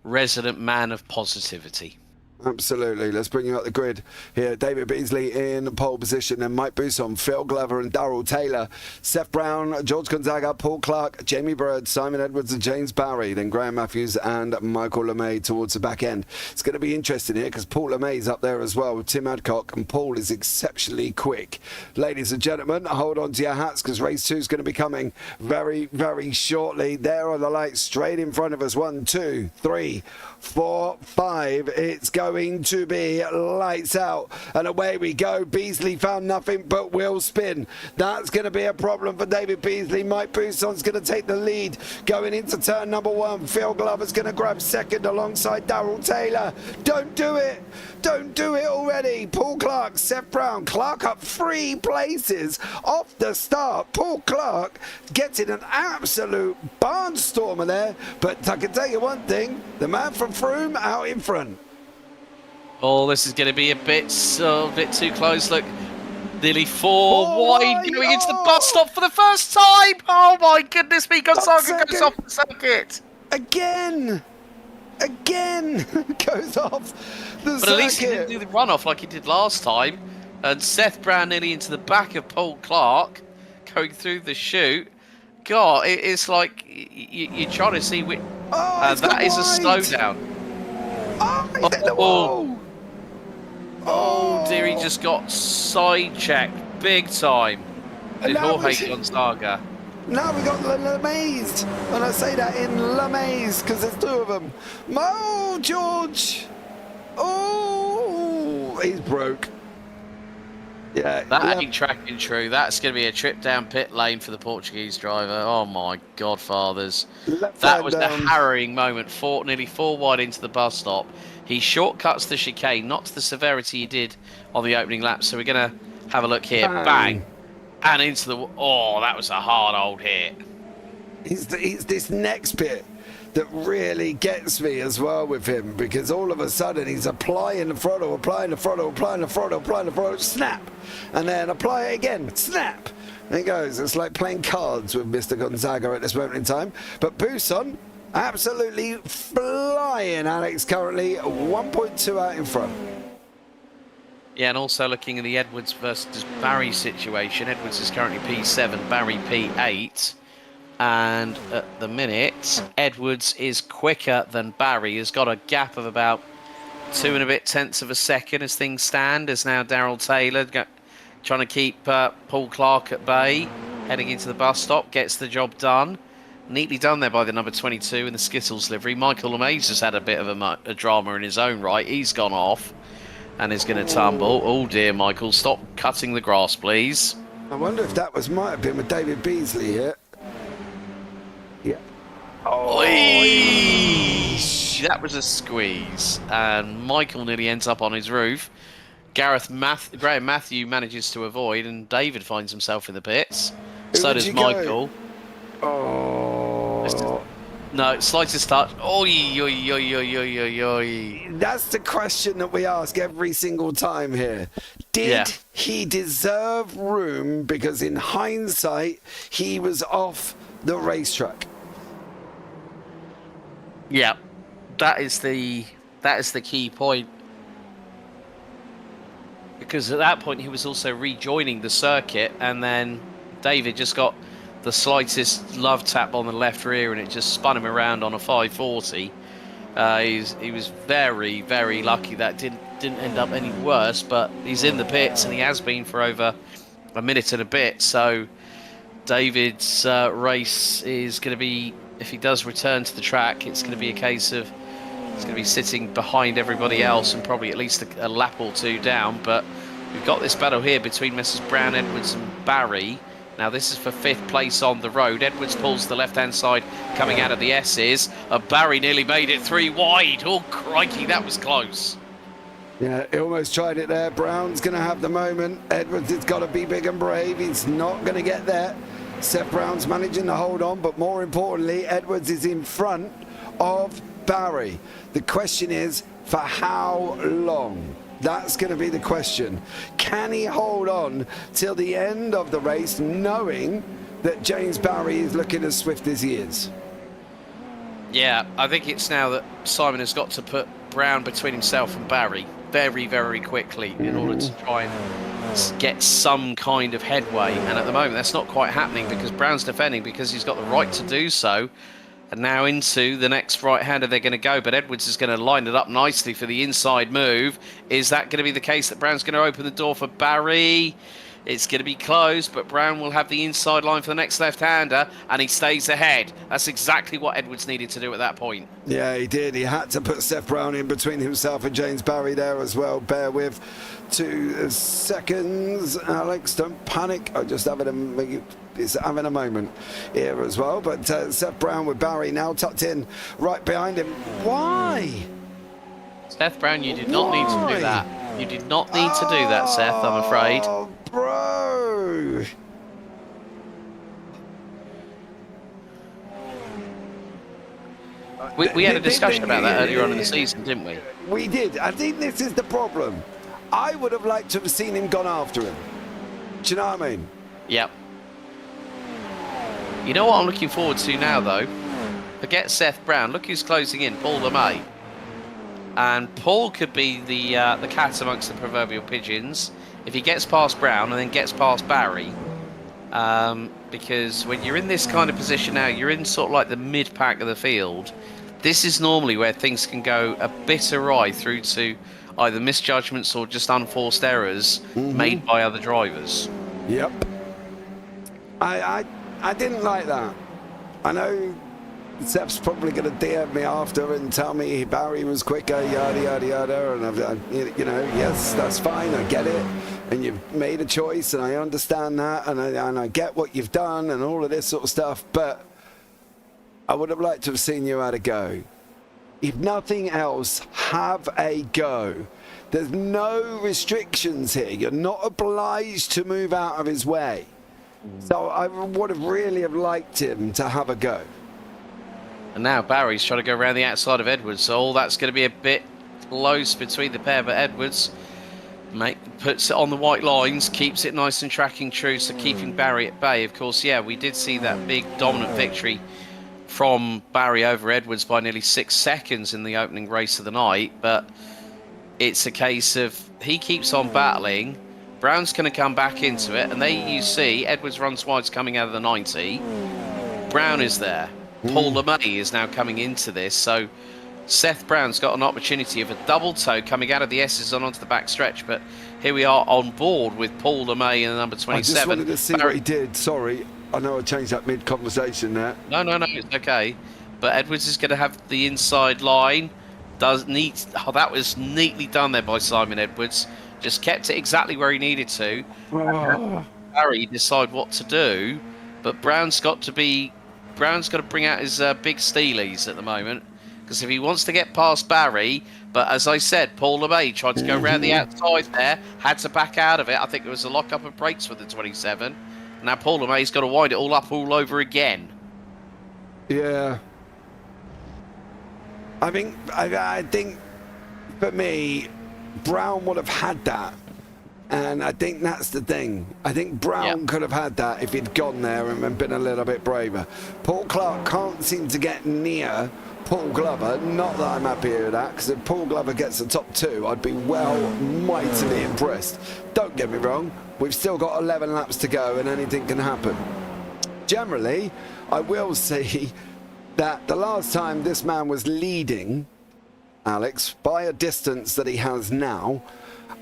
resident man of positivity. Absolutely. Let's bring you up the grid here. David Beasley in pole position, and Mike Busson, Phil Glover and Darrell Taylor, Seth Brown, George Gonzaga, Paul Clark, Jamie Bird, Simon Edwards and James Barry, then Graham Matthews and Michael LeMay towards the back end. It's going to be interesting here because Paul LeMay's up there as well with Tim Adcock, and Paul is exceptionally quick. Ladies and gentlemen, hold on to your hats because race 2 is going to be coming very, very shortly. There are the lights straight in front of us. 1, 2, 3, 4, 5. It's going to be lights out, and away we go. Beasley found nothing but wheel spin. That's going to be a problem for David Beasley. Mike Busson's going to take the lead going into turn number 1. Phil Glover's going to grab second alongside Darrell Taylor. Don't do it. Don't do it already. Paul Clark, Seth Brown. Clark up 3 places off the start. Paul Clark gets in an absolute barnstormer there, but I can tell you one thing, the man from Froome out in front. Oh, this is going to be a bit too close. Look, nearly 4 wide going into the bus stop for the first time. Oh my goodness me, Gonzaga goes off the circuit. Again goes off the circuit. But at least he didn't do the runoff like he did last time. And Seth Brown nearly into the back of Paul Clark going through the chute. God, it's like you're trying to see which... that is a slowdown. Oh, he hit the wall. Oh dear, he just got sidechecked big time. Did Jorge Gonzaga. Now we got LeMay's, and I say that in LeMay's because there's 2 of them. Oh, George! Oh, he's broke. Yeah, that ain't tracking true. That's going to be a trip down pit lane for the Portuguese driver. Oh my godfathers. That was the harrowing moment. Nearly 4 wide into the bus stop. He shortcuts the chicane, not to the severity he did on the opening lap. So we're going to have a look here. Bang. And into the... Oh, that was a hard old hit. It's this next bit that really gets me as well with him, because all of a sudden he's applying the throttle, snap, and then apply it again, snap, and it goes. It's like playing cards with Mr. Gonzaga at this moment in time. But Busson absolutely flying, Alex, currently 1.2 out in front. Yeah, and also looking at the Edwards versus Barry situation. Edwards is currently P7, Barry P8. And at the minute, Edwards is quicker than Barry. Has got a gap of about 2 and a bit tenths of a second as things stand. As now Darrell Taylor trying to keep Paul Clark at bay. Heading into the bus stop, gets the job done. Neatly done there by the number 22 in the Skittles livery. Michael LeMay's just had a bit of a drama in his own right. He's gone off and is going to tumble. Oh dear, Michael, stop cutting the grass, please. I wonder if that might have been with David Beasley here. Yeah. Oh, that was a squeeze, and Michael nearly ends up on his roof. Graham Matthew manages to avoid, and David finds himself in the pits. So does Michael. Oh. No, slightest touch. Oi. That's the question that we ask every single time here. Did he deserve room? Because in hindsight, he was off the racetrack. Yeah, that is the key point. Because at that point he was also rejoining the circuit, and then David just got the slightest love tap on the left rear, and it just spun him around on a 540. He was very, very lucky that didn't end up any worse, but he's in the pits, and he has been for over a minute and a bit. So David's race is going to be, if he does return to the track, it's going to be a case of he's going to be sitting behind everybody else and probably at least a lap or 2 down. But we've got this battle here between Messrs Brown, Edwards and Barry. Now this is for 5th place on the road. Edwards pulls the left-hand side coming out of the S's. Barry nearly made it 3 wide. Oh, crikey, that was close. Yeah, he almost tried it there. Brown's going to have the moment. Edwards has got to be big and brave. He's not going to get there. Seth Brown's managing to hold on, but more importantly, Edwards is in front of Barry. The question is, for how long? That's going to be the question. Can he hold on till the end of the race, knowing that James Barry is looking as swift as he is? Yeah, I think it's now that Simon has got to put Brown between himself and Barry very, very quickly in order to try and get some kind of headway. And at the moment, that's not quite happening because Brown's defending because he's got the right to do so. And now into the next right-hander they're going to go, but Edwards is going to line it up nicely for the inside move. Is that going to be the case that Brown's going to open the door for Barry? It's going to be closed, but Brown will have the inside line for the next left-hander, and he stays ahead. That's exactly what Edwards needed to do at that point. Yeah, he did. He had to put Seth Brown in between himself and James Barry there as well. Bear with 2 seconds. Alex, don't panic. I'm just having a moment here as well. But Seth Brown with Barry now tucked in right behind him. Why? Seth Brown, you did not need to do that. You did not need to do that, Seth, I'm afraid. Oh, bro. We had a discussion about that earlier on in the season, didn't we? We did. I think this is the problem. I would have liked to have seen him gone after him. Do you know what I mean? Yep. You know what I'm looking forward to now, though? Forget Seth Brown. Look who's closing in, Paul LeMay. And Paul could be the cat amongst the proverbial pigeons if he gets past Brown and then gets past Barry. Because when you're in this kind of position now, you're in sort of like the mid-pack of the field. This is normally where things can go a bit awry through to either misjudgments or just unforced errors made by other drivers. Yep. I didn't like that. I know Seth's probably going to DM me after and tell me Barry was quicker, yada, yada, yada. And you know, yes, that's fine. I get it. And you've made a choice and I understand that. And I get what you've done and all of this sort of stuff. But I would have liked to have seen you had a go. If nothing else, have a go. There's no restrictions here. You're not obliged to move out of his way. So I would have really have liked him to have a go. And now Barry's trying to go around the outside of Edwards, so all that's going to be a bit close between the pair, but Edwards puts it on the white lines, keeps it nice and tracking true, so keeping Barry at bay. Of course, yeah, we did see that big dominant victory from Barry over Edwards by nearly 6 seconds in the opening race of the night, but it's a case of he keeps on battling. Brown's going to come back into it, and there you see Edwards runs wide's coming out of the 90. Brown is there. Paul LeMay is now coming into this, so Seth Brown's got an opportunity of a double toe coming out of the S's on onto the back stretch, but here we are on board with Paul LeMay in the number 27. I just wanted to see what he did. Sorry, I know I changed that mid-conversation there. No, it's okay. But Edwards is going to have the inside line. That was neatly done there by Simon Edwards. Just kept it exactly where he needed to. Barry decide what to do, but Brown's got to bring out his big steelies at the moment, because if he wants to get past Barry, but as I said, Paul LeMay tried to go around the outside there, had to back out of it. I think it was a lock-up of brakes with the 27. Now Paul LeMay's got to wind it all up all over again. Yeah. I think for me, Brown would have had that. And I think that's the thing. I think Brown could have had that if he'd gone there and been a little bit braver. Paul Clark can't seem to get near Paul Glover. Not that I'm happy with that, because if Paul Glover gets the top 2, I'd be mightily impressed. Don't get me wrong, we've still got 11 laps to go and anything can happen. Generally, I will say that the last time this man was leading, Alex, by a distance that he has now,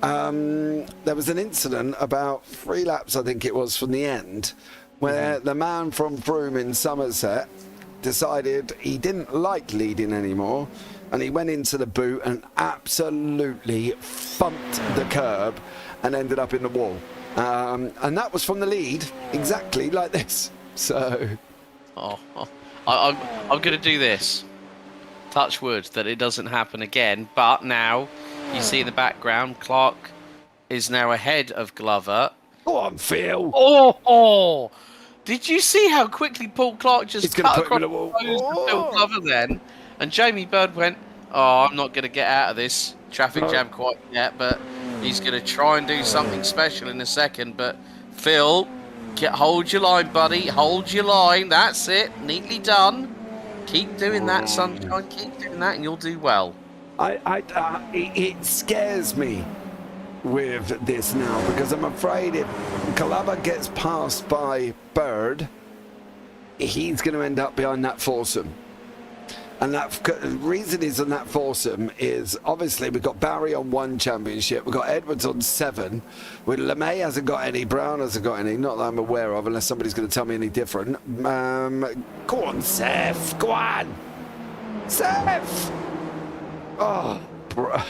there was an incident about 3 laps, I think it was, from the end, where the man from Froome in Somerset decided he didn't like leading anymore, and he went into the boot and absolutely thumped the curb and ended up in the wall. And that was from the lead, exactly like this. So, I'm going to do this. Touch wood that it doesn't happen again, but now You see in the background, Clark is now ahead of Glover. Go on, Phil. Oh! Did you see how quickly Paul Clark just He's gonna cut put him across in the the nose wall. of Phil Glover then? And Jamie Bird went, oh, I'm not going to get out of this traffic jam quite yet, but he's going to try and do something special in a second. But Phil, hold your line, buddy. Hold your line. That's it. Neatly done. Keep doing that, Sunshine. Keep doing that, and you'll do well. It scares me with this now, because I'm afraid if Glover gets passed by Bird, he's going to end up behind that foursome. And the reason he's on that foursome is obviously we've got Barry on 1 championship, we've got Edwards on 7, with LeMay hasn't got any, Brown hasn't got any, not that I'm aware of, unless somebody's going to tell me any different. Go on, Seth, go on, Seth. Oh, bro.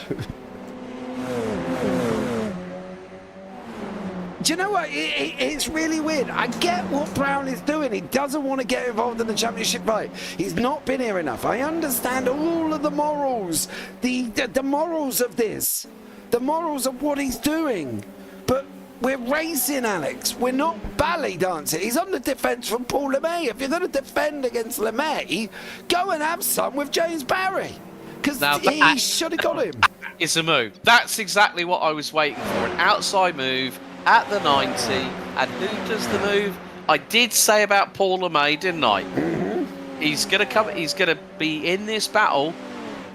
Do you know what? It's really weird. I get what Brown is doing. He doesn't want to get involved in the championship fight. He's not been here enough. I understand all of the morals, the morals of this, the morals of what he's doing. But we're racing, Alex. We're not ballet dancing. He's on the defence from Paul LeMay. If you're going to defend against LeMay, go and have some with James Barry. Because he should have got him. It's a move. That's exactly what I was waiting for. An outside move at the 90. And who does the move? I did say about Paul LeMay, didn't I? Mm-hmm. He's going to be in this battle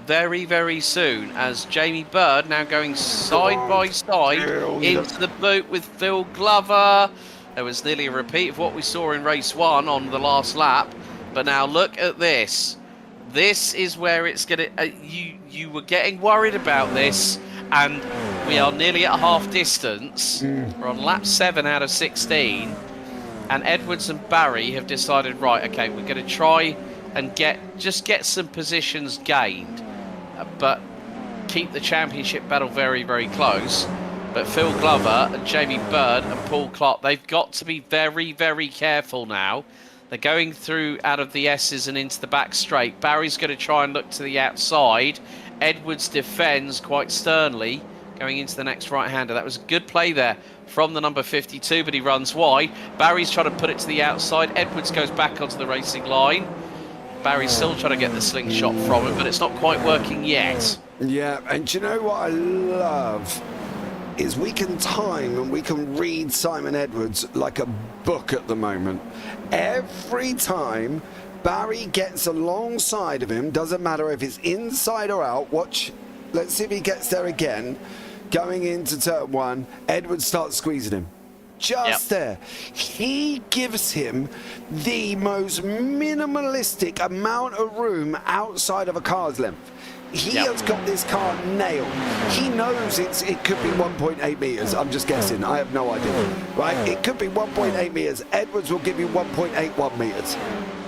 very, very soon, as Jamie Bird now going side by side into the boot with Phil Glover. There was nearly a repeat of what we saw in race 1 on the last lap. But now look at this. This is where it's going to... you were getting worried about this, and we are nearly at half distance. We're on lap 7 out of 16, and Edwards and Barry have decided, right, okay, we're going to try and get some positions gained, but keep the championship battle very, very close. But Phil Glover and Jamie Bird and Paul Clark, they've got to be very, very careful now. They're going through out of the S's and into the back straight. Barry's going to try and look to the outside. Edwards defends quite sternly, going into the next right-hander. That was a good play there from the number 52, but he runs wide. Barry's trying to put it to the outside. Edwards goes back onto the racing line. Barry's still trying to get the slingshot from him, but it's not quite working yet. Yeah, and do you know what I love? Is we can time and we can read Simon Edwards like a book at the moment. Every time Barry gets alongside of him, doesn't matter if it's inside or out, watch, let's see if he gets there again. Going into turn 1, Edwards starts squeezing him. Just there. He gives him the most minimalistic amount of room outside of a car's length. He has got this car nailed. He knows it could be 1.8 meters. I'm just guessing. I have no idea. Right? It could be 1.8 meters. Edwards will give you 1.81 meters.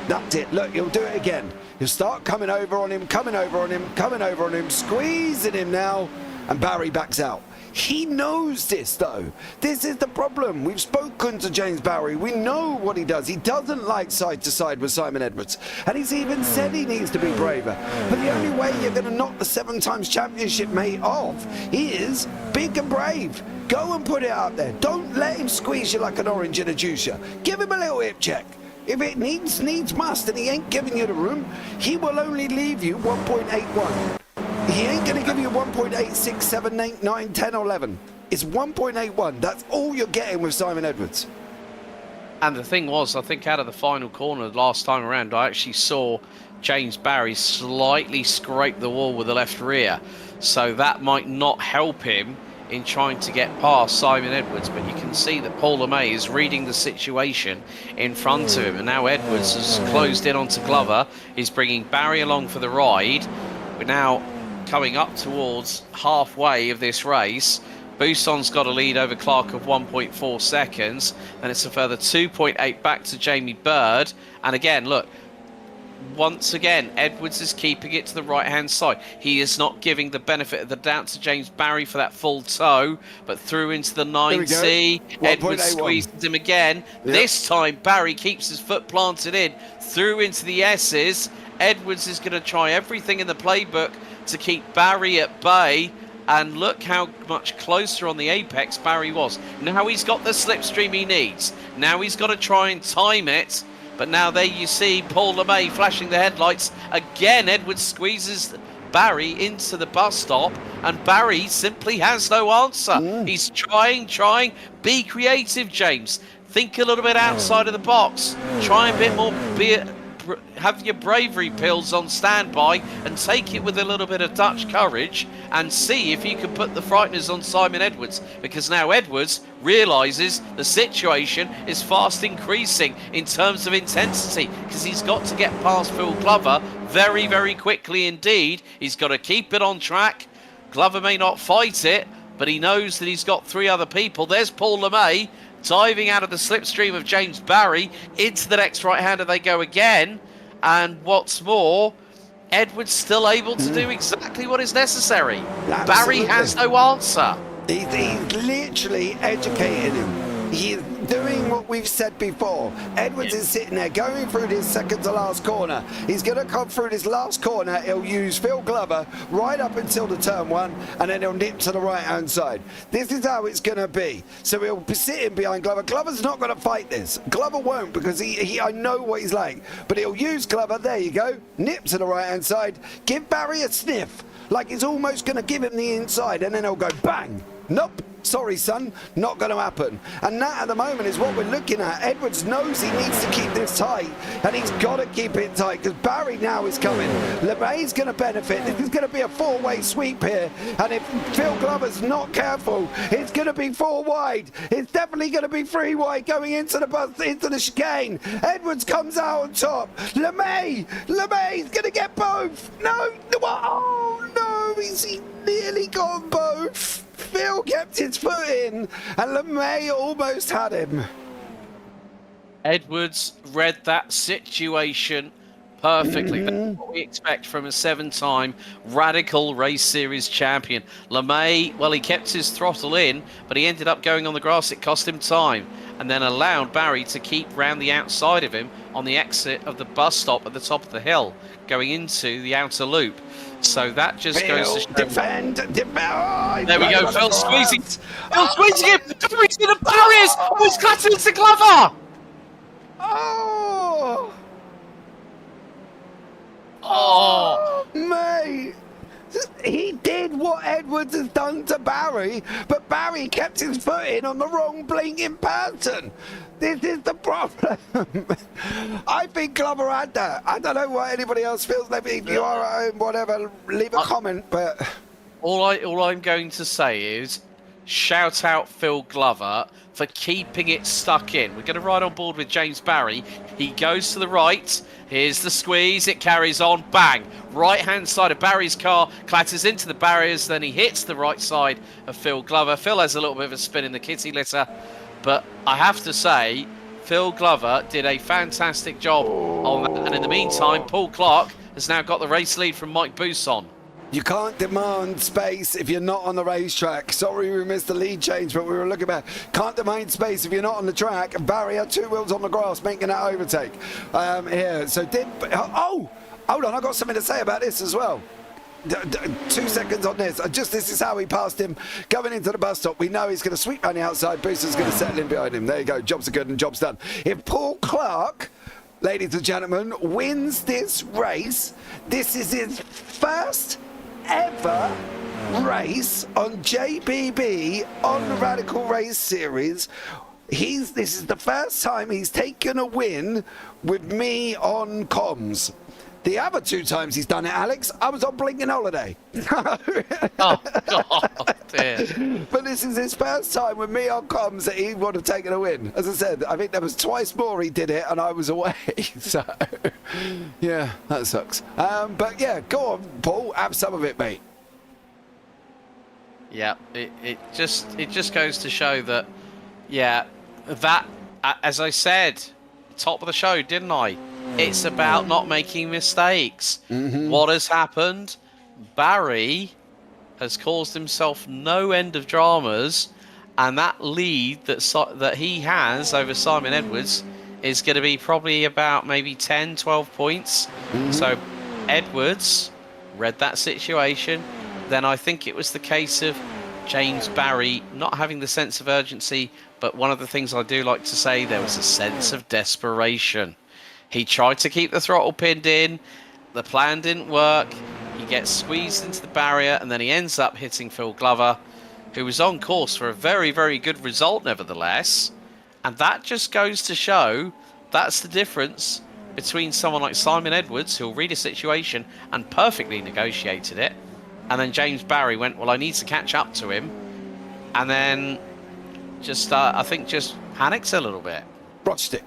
That's it. Look, he'll do it again. He'll start coming over on him, coming over on him, coming over on him, squeezing him now, and Barry backs out. He knows this, though. This is the problem. We've spoken to James Barry. We know what he does. He doesn't like side to side with Simon Edwards. And he's even said he needs to be braver. But the only way you're going to knock the 7 times championship mate off is big and brave. Go and put it out there. Don't let him squeeze you like an orange in a juicer. Give him a little hip check. If it needs must and he ain't giving you the room, he will only leave you 1.81. He ain't going to give you 1.8, 6, 7, 8, 9, 10, or 11. It's 1.81. That's all you're getting with Simon Edwards. And the thing was, I think out of the final corner last time around, I actually saw James Barry slightly scrape the wall with the left rear. So that might not help him in trying to get past Simon Edwards. But you can see that Paul LeMay is reading the situation in front of him. And now Edwards has closed in onto Glover. He's bringing Barry along for the ride. We're now coming up towards halfway of this race. Buson's got a lead over Clark of 1.4 seconds. Then it's a further 2.8 back to Jamie Bird. And again, look, once again, Edwards is keeping it to the right-hand side. He is not giving the benefit of the doubt to James Barry for that full toe, but through into the 9C. Edwards squeezes him again. Yep. This time, Barry keeps his foot planted in, through into the S's. Edwards is going to try everything in the playbook to keep Barry at bay, And look how much closer on the apex Barry was. Now he's got the slipstream he needs. Now he's got to try and time it. But now there you see Paul LeMay flashing the headlights. Again, Edwards squeezes Barry into the bus stop, and Barry simply has no answer. He's trying. Be creative, James. Think a little bit outside of the box. Try a bit more. Have your bravery pills on standby and take it with a little bit of Dutch courage and see if you can put the frighteners on Simon Edwards, because now Edwards realises the situation is fast increasing in terms of intensity, because he's got to get past Phil Glover very, very quickly indeed. He's got to keep it on track. Glover may not fight it, but he knows that he's got 3 other people. There's Paul LeMay diving out of the slipstream of James Barry. Into the next right-hander they go again. And what's more, Edwards still able to do exactly what is necessary. Absolutely. Barry has no answer. He's literally educating him. He's doing what we've said before. Edwards is sitting there going through this second to last corner. He's going to come through this last corner. He'll use Phil Glover right up until the turn 1, and then he'll nip to the right-hand side. This is how it's going to be. So he'll be sitting behind Glover. Glover's not going to fight this. Glover won't, because I know what he's like. But he'll use Glover. There you go. Nip to the right-hand side. Give Barry a sniff. Like he's almost going to give him the inside, and then he'll go bang. Nope. Sorry, son, not going to happen. And that at the moment is what we're looking at. Edwards knows he needs to keep this tight, and he's got to keep it tight, because Barry now is coming. LeMay's going to benefit. This is going to be a 4-way sweep here, and if Phil Glover's not careful, it's going to be 4 wide. It's definitely going to be 3 wide going into the bus, into the chicane. Edwards comes out on top. LeMay's going to get both. No, oh no, he nearly got both. Phil kept his foot in, and LeMay almost had him. Edwards read that situation perfectly. That's what we expect from a 7-time Radical Race Series champion. LeMay, well, he kept his throttle in, but he ended up going on the grass. It cost him time, and then allowed Barry to keep round the outside of him on the exit of the bus stop at the top of the hill, going into the outer loop. So that just goes to show. Defend. Oh, there we go. Phil squeezing. Phil squeezing him. He's in the barriers. Oh, he's clattered into Glover. Oh, mate. He did what Edwards has done to Barry, but Barry kept his foot in on the wrong blinking pattern. This is the problem. I think Glover had that. I don't know what anybody else feels. Maybe if you are at home, whatever, leave a comment. But all I'm going to say is shout out Phil Glover for keeping it stuck in. We're going to ride on board with James Barry. He goes to the right. Here's the squeeze. It carries on. Bang. Right-hand side of Barry's car clatters into the barriers. Then he hits the right side of Phil Glover. Phil has a little bit of a spin in the kitty litter. But I have to say, Phil Glover did a fantastic job on that. And in the meantime, Paul Clark has now got the race lead from Mike Bousson. you can't demand space if you're not on the racetrack. Sorry we missed the lead change, but we were looking back. Can't demand space if you're not on the track. Barry had 2 wheels on the grass making that overtake here. So hold on, I got something to say about this as well. 2 seconds on this. This is how he passed him going into the bus stop. We know he's going to sweep around the outside. Booster's going to settle in behind him. There you go. Jobs are good and job's done. If Paul Clark, ladies and gentlemen, wins this race, this is his first ever race on JPB on the Radical Race Series. This is the first time he's taken a win with me on comms. The other 2 times he's done it, Alex, I was on blinking holiday. Oh, God, dear. But this is his first time with me on comms that he would have taken a win. As I said, I think there was twice more he did it and I was away. So, yeah, that sucks. But yeah, go on, Paul, have some of it, mate. Yeah, it just goes to show that, yeah, that, as I said, top of the show, didn't I? It's about not making mistakes. Mm-hmm. What has happened? Barry has caused himself no end of dramas, and that lead that he has over Simon Edwards is going to be probably about maybe 10, 12 points. Mm-hmm. So Edwards read that situation. then I think it was the case of James Barry not having the sense of urgency. But one of the things I do like to say, there was a sense of desperation. He tried to keep the throttle pinned in. The plan didn't work. He gets squeezed into the barrier, and then he ends up hitting Phil Glover, who was on course for a very, very good result nevertheless. And that just goes to show that's the difference between someone like Simon Edwards, who'll read a situation and perfectly negotiated it, and then James Barry went, well, I need to catch up to him, and then just, I think, just panics a little bit. Rushed it.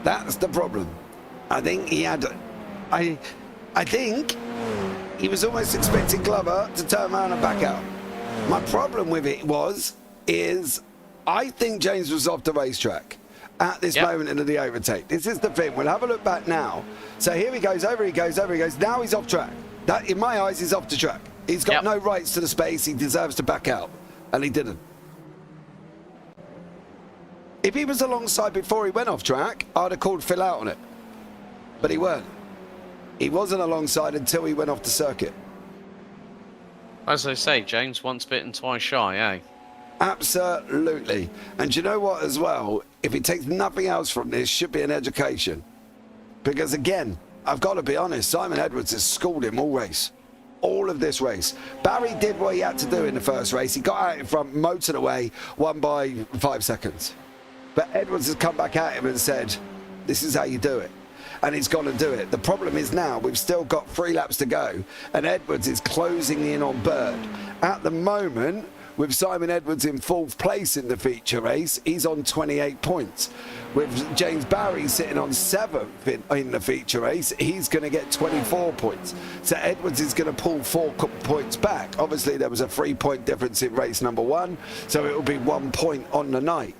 That's the problem. I think he had... I think he was almost expecting Glover to turn around and back out. My problem with it is I think James was off the racetrack at this moment into the overtake. This is the thing. We'll have a look back now. So here he goes, over he goes. Now he's off track. That, in my eyes, he's off the track. He's got no rights to the space. He deserves to back out. And he didn't. If he was alongside before he went off track, I'd have called Phil out on it. But he weren't. He wasn't alongside until he went off the circuit. As I say, James, once bitten, twice shy, eh? Absolutely. And you know what as well? If he takes nothing else from this, should be an education. Because again, I've got to be honest, Simon Edwards has schooled him all race. All of this race. Barry did what he had to do in the first race. He got out in front, motored away, won by 5 seconds. But Edwards has come back at him and said, this is how you do it. And he's got to do it. The problem is now we've still got 3 laps to go, and Edwards is closing in on Bird. At the moment, with Simon Edwards in 4th place in the feature race, he's on 28 points. With James Barry sitting on 7th in the feature race, he's going to get 24 points. So Edwards is going to pull 4 points back. Obviously, there was a 3-point difference in race number 1, so it will be 1 point on the night.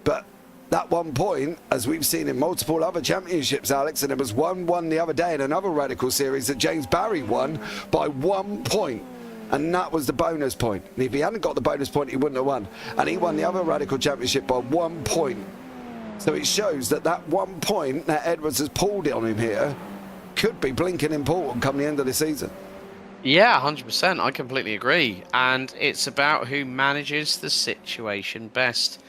But that 1 point, as we've seen in multiple other championships, Alex, and there was one the other day in another Radical series that James Barry won by 1 point. And that was the bonus point. And if he hadn't got the bonus point, he wouldn't have won. And he won the other Radical Championship by 1 point. So it shows that that 1 point that Edwards has pulled on him here could be blinking important come the end of the season. Yeah, 100%. I completely agree. And it's about who manages the situation best.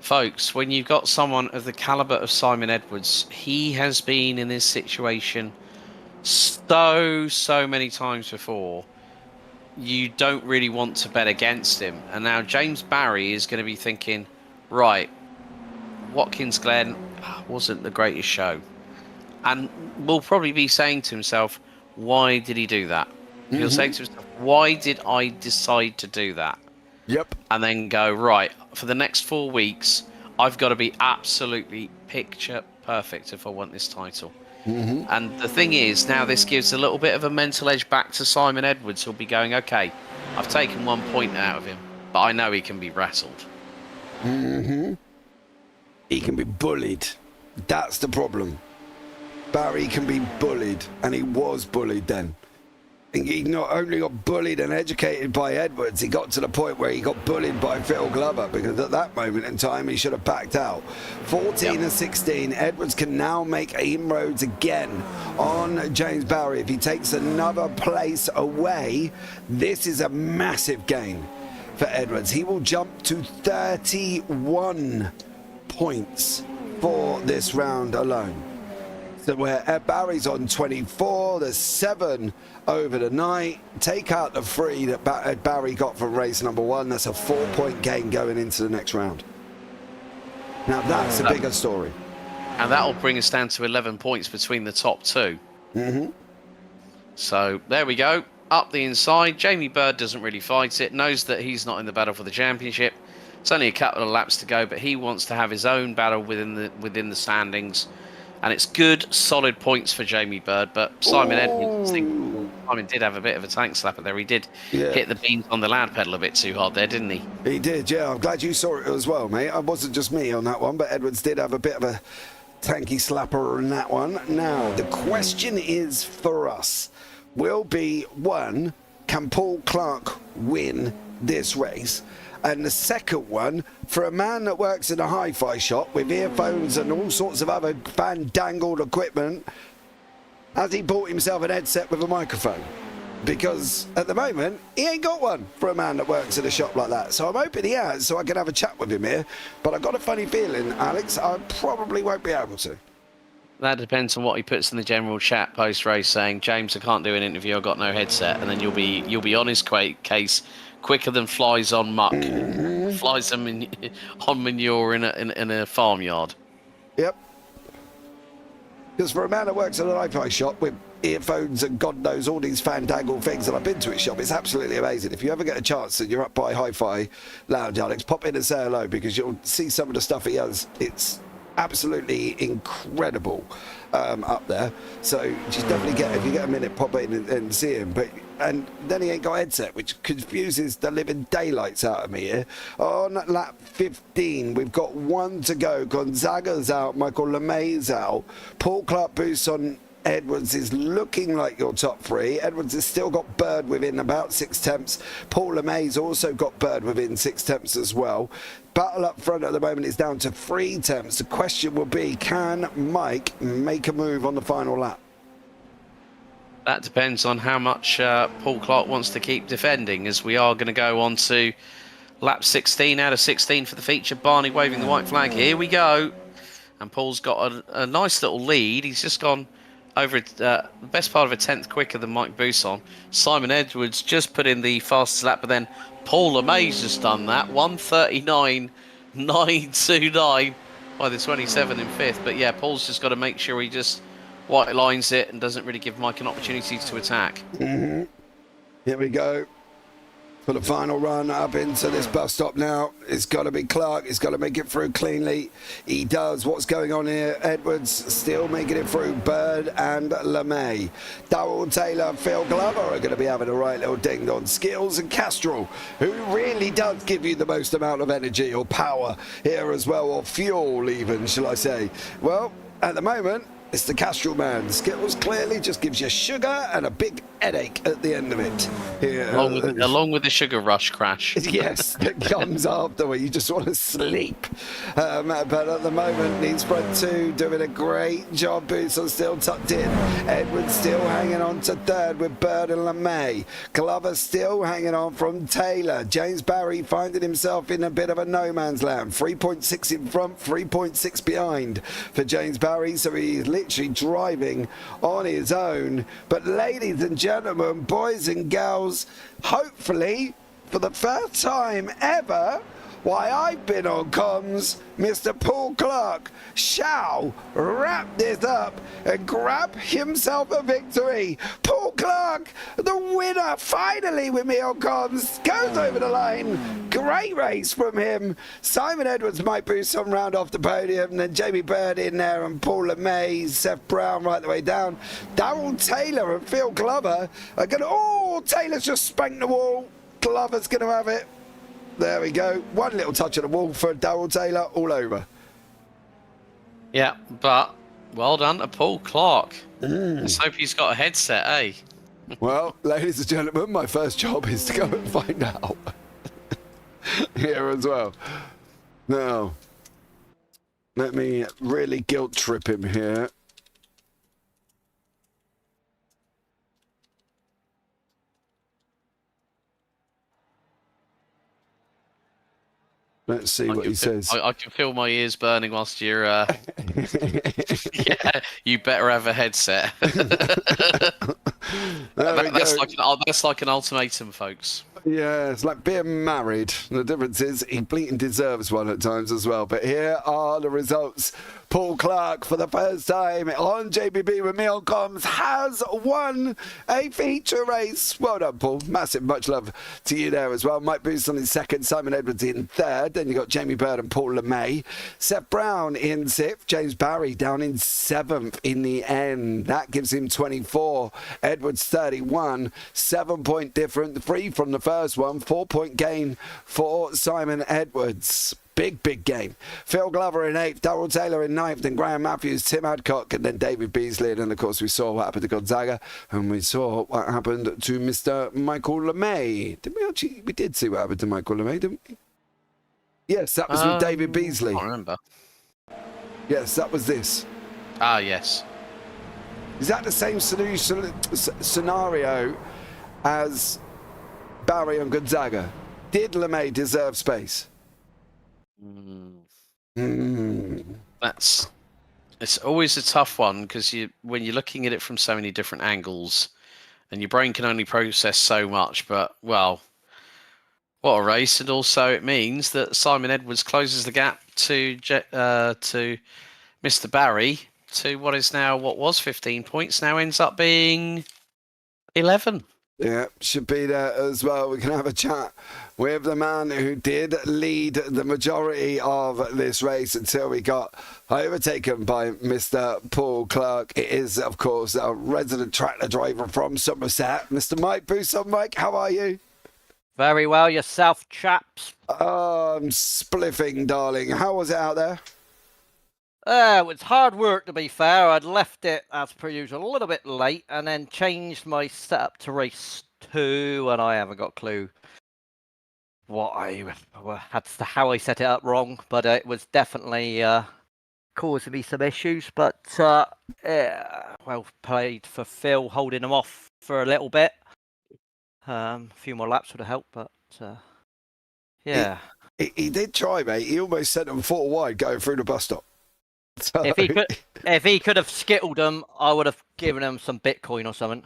Folks, when you've got someone of the caliber of Simon Edwards, he has been in this situation so many times before. You don't really want to bet against him. And now James Barry is going to be thinking, right, Watkins Glen wasn't the greatest show. And will probably be saying to himself, why did he do that? He'll say to himself, why did I decide to do that? Yep. And then go, right, for the next 4 weeks, I've got to be absolutely picture perfect if I want this title. And the thing is, now this gives a little bit of a mental edge back to Simon Edwards, who'll be going, okay, I've taken 1 point out of him, but I know he can be rattled. He can be bullied. That's the problem. Barry can be bullied, and he was bullied then. He not only got bullied and educated by Edwards, he got to the point where he got bullied by Phil Glover, because at that moment in time he should have backed out. 14 and 16, Edwards can now make inroads again on James Barry. If he takes another place away, this is a massive gain for Edwards. He will jump to 31 points for this round alone. So where Barry's on 24, there's 7 over the night. Take out the 3 that Barry got from race number 1. That's a 4-point gain going into the next round. Now that's a bigger story. And that'll bring us down to 11 points between the top 2. So there we go. Up the inside. Jamie Bird doesn't really fight it. Knows that he's not in the battle for the championship. It's only a couple of laps to go, but he wants to have his own battle within the standings. And it's good, solid points for Jamie Bird. But Simon Edwards, Simon did have a bit of a tank slapper there. He did hit the beans on the loud pedal a bit too hard there, didn't he? He did, yeah. I'm glad you saw it as well, mate. It wasn't just me on that one, but Edwards did have a bit of a tanky slapper on that one. Now, the question is for us, will be, 1, can Paul Clark win this race? And the second one, for a man that works in a hi-fi shop with earphones and all sorts of other fandangled equipment, has he bought himself an headset with a microphone? because at the moment he ain't got one for a man that works in a shop like that. So I'm hoping he has, so I can have a chat with him here. But I've got a funny feeling, Alex, I probably won't be able to. That depends on what he puts in the general chat post-race, saying, James, I can't do an interview, I've got no headset. And then you'll be on his case quicker than flies on muck, flies on manure in a farmyard. Yep. Because for a man that works in an hi-fi shop with earphones and God knows all these fandangled things, and I've been to his shop, it's absolutely amazing. If you ever get a chance and you're up by Hi-Fi Lounge, Alex, pop in and say hello, because you'll see some of the stuff he has. It's absolutely incredible up there. So just definitely if you get a minute, pop in and see him. And then he ain't got a headset, which confuses the living daylights out of me here. On lap 15, we've got one to go. Gonzaga's out, Michael LeMay's out. Paul Clark boosts on Edwards is looking like your top three. Edwards has still got Bird within about 6 tenths. Paul LeMay's also got Bird within 6 tenths as well. Battle up front at the moment is down to 3 tenths. The question will be, can Mike make a move on the final lap? That depends on how much Paul Clark wants to keep defending, as we are going to go on to lap 16 out of 16 for the feature. Barney waving the white flag. Here we go. And Paul's got a nice little lead. He's just gone over the best part of a tenth quicker than Mike Bousson. Simon Edwards just put in the fastest lap, but then Paul LeMay's just done that. 1:39.929 by the 27 in fifth. But yeah, Paul's just got to make sure he just white lines it and doesn't really give Mike an opportunity to attack. Here we go. For the final run up into this bus stop now, it's got to be Clark. He's got to make it through cleanly. He does. What's going on here? Edwards still making it through. Bird and LeMay. Darrell Taylor, Phil Glover are going to be having a right little ding on. Skills and Castrol, who really does give you the most amount of energy or power here as well, or fuel even, shall I say. Well, at the moment, it's the Castrol man. Skittles clearly just gives you sugar and a big headache at the end of it. Here, along with the sugar rush crash. Yes, that comes after where you just want to sleep. But at the moment, needs front two, doing a great job. Bousson still tucked in. Edwards still hanging on to third with Bird and LeMay. Glover still hanging on from Taylor. James Barry finding himself in a bit of a no man's land. 3.6 in front, 3.6 behind for James Barry. So he's literally driving on his own. But ladies and gentlemen, boys and girls, hopefully for the first time ever, why I've been on comms, Mr. Paul Clark shall wrap this up and grab himself a victory. Paul Clark, the winner, finally with me on comms, goes over the line. Great race from him. Simon Edwards, Mike Bousson round off the podium, then Jamie Bird in there, and Paul LeMay, Seth Brown right the way down. Darrell Taylor and Phil Glover are going to... Oh, Taylor's just spanked the wall. Glover's going to have it. There we go. One little touch of the wall for Darrell Taylor, all over. Yeah, but well done to Paul Clark. Let's hope he's got a headset, eh? Well, ladies and gentlemen, my first job is to go and find out. Here as well. Now, let me really guilt trip him here. Let's see what he says. I can feel my ears burning whilst you're... yeah, you better have a headset. That's like an ultimatum, folks. Yeah, it's like being married. The difference is he bleating deserves one at times as well. But here are the results. Paul Clark, for the first time on JPB with me on comms, has won a feature race. Well done, Paul. Massive, much love to you there as well. Mike Bousson in second, Simon Edwards in third. Then you got Jamie Bird and Paul LeMay. Seth Brown in sixth. James Barry down in seventh in the end. That gives him 24. Edwards 31. 7-point difference. 3 from the first one. 4-point gain for Simon Edwards. Big game. Phil Glover in 8th, Darrell Taylor in 9th, and Graham Matthews, Tim Adcock, and then David Beasley. And then, of course, we saw what happened to Gonzaga, and we saw what happened to Mr. Michael LeMay. We did see what happened to Michael LeMay, didn't we? Yes, that was with David Beasley. I can't remember. Yes, that was this. Ah, yes. Is that the same scenario as Barry and Gonzaga? Did LeMay deserve space? It's always a tough one because when you're looking at it from so many different angles, and your brain can only process so much. But well, what a race! And also it means that Simon Edwards closes the gap to Mr. Barry to what was 15 points now ends up being 11. Yeah, should be there as well. We can have a chat with the man who did lead the majority of this race until we got overtaken by Mr. Paul Clark. It is, of course, a resident tractor driver from Somerset, Mr. Mike Bousson. Mike, how are you? Very well, yourself, chaps. I'm spliffing, darling. How was it out there? It was hard work, to be fair. I'd left it, as per usual, a little bit late and then changed my setup to race 2, and I haven't got a clue how I set it up wrong, but it was definitely causing me some issues. But well played for Phil, holding them off for a little bit. A few more laps would have helped, but yeah. He did try, mate. He almost sent them 4 wide going through the bus stop. So... If he could have skittled them, I would have given him some Bitcoin or something.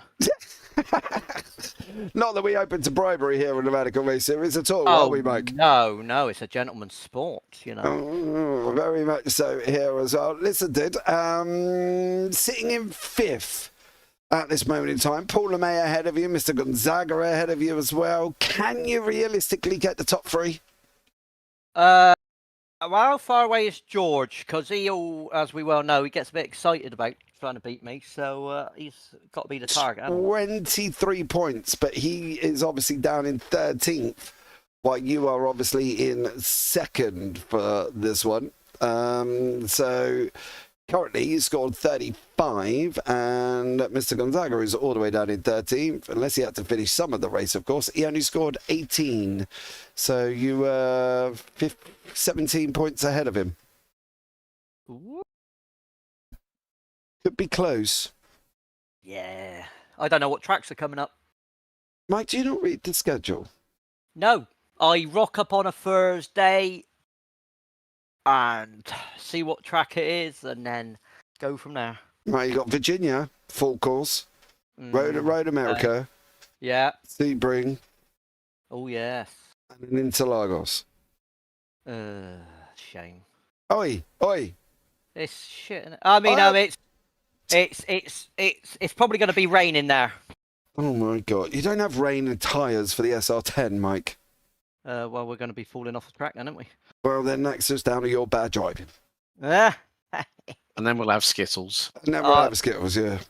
Not that we open to bribery here in the Radical Race Series at all, are we, Mike? No, it's a gentleman's sport, you know. Oh, very much so here as well. Listen, dude, sitting in 5th at this moment in time, Paul LeMay ahead of you, Mr. Gonzaga ahead of you as well. Can you realistically get the top 3? How far away is George? Because as we well know, he gets a bit excited about trying to beat me, so he's got to be the target. 23 points, but he is obviously down in 13th, while you are obviously in 2nd for this one. So currently he scored 35, and Mr. Gonzaga is all the way down in 13th, unless he had to finish some of the race, of course. He only scored 18, so you were 17 points ahead of him. Ooh. Could be close. Yeah. I don't know what tracks are coming up. Mike, do you not read the schedule? No. I rock up on a Thursday and see what track it is and then go from there. Right, you got Virginia, full course. Road America. Yeah. Sebring. Oh, yes. And then Interlagos. Shame. Oi. It's shit. I mean, it's probably going to be raining there. Oh my God! You don't have rain and tyres for the SR10, Mike. Well, we're going to be falling off the track then, aren't we? Well, then that's just down to your bad driving. And then we'll have Skittles. And then we'll have Skittles, yeah.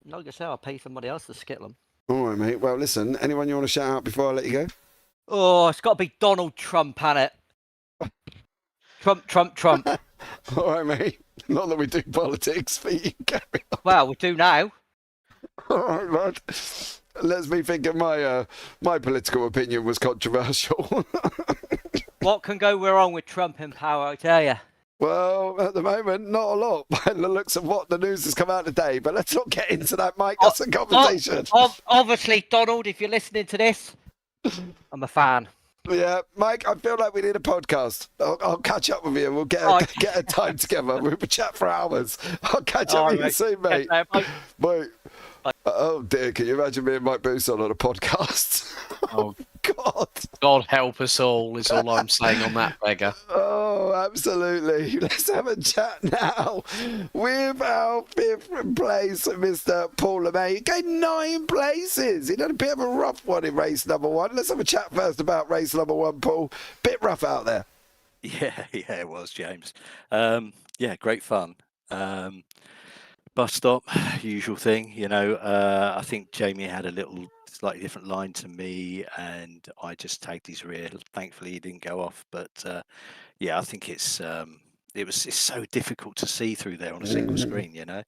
Like I say, I'll pay somebody else to skittle them. All right, mate. Well, listen. Anyone you want to shout out before I let you go? Oh, it's got to be Donald Trump, hasn't it? Trump. All right, mate. Not that we do politics, but you can carry on. Well, we do now. All right, lad. Let's be thinking my political opinion was controversial. What can go wrong with Trump in power, I tell you? Well, at the moment, not a lot by the looks of what the news has come out today. But let's not get into that, Mike. That's a conversation. Obviously, Donald, if you're listening to this, I'm a fan. Yeah, Mike, I feel like we need a podcast. I'll catch up with you. We'll get a time together. We'll chat for hours. I'll catch up with you soon, mate. Bye. Oh, dear. Can you imagine me and Mike Bousson on a podcast? Oh, God. God help us all is all I'm saying on that beggar. Oh, absolutely. Let's have a chat now with our 5th place, Mr. Paul LeMay. He gained 9 places. He had a bit of a rough one in race number 1. Let's have a chat first about race number 1, Paul. Bit rough out there. Yeah, it was, James. Yeah, great fun. Bus stop, usual thing, you know. I think Jamie had a slightly different line to me, and I just tagged his rear. Thankfully, he didn't go off. But yeah, I think it's so difficult to see through there on a single screen, you know.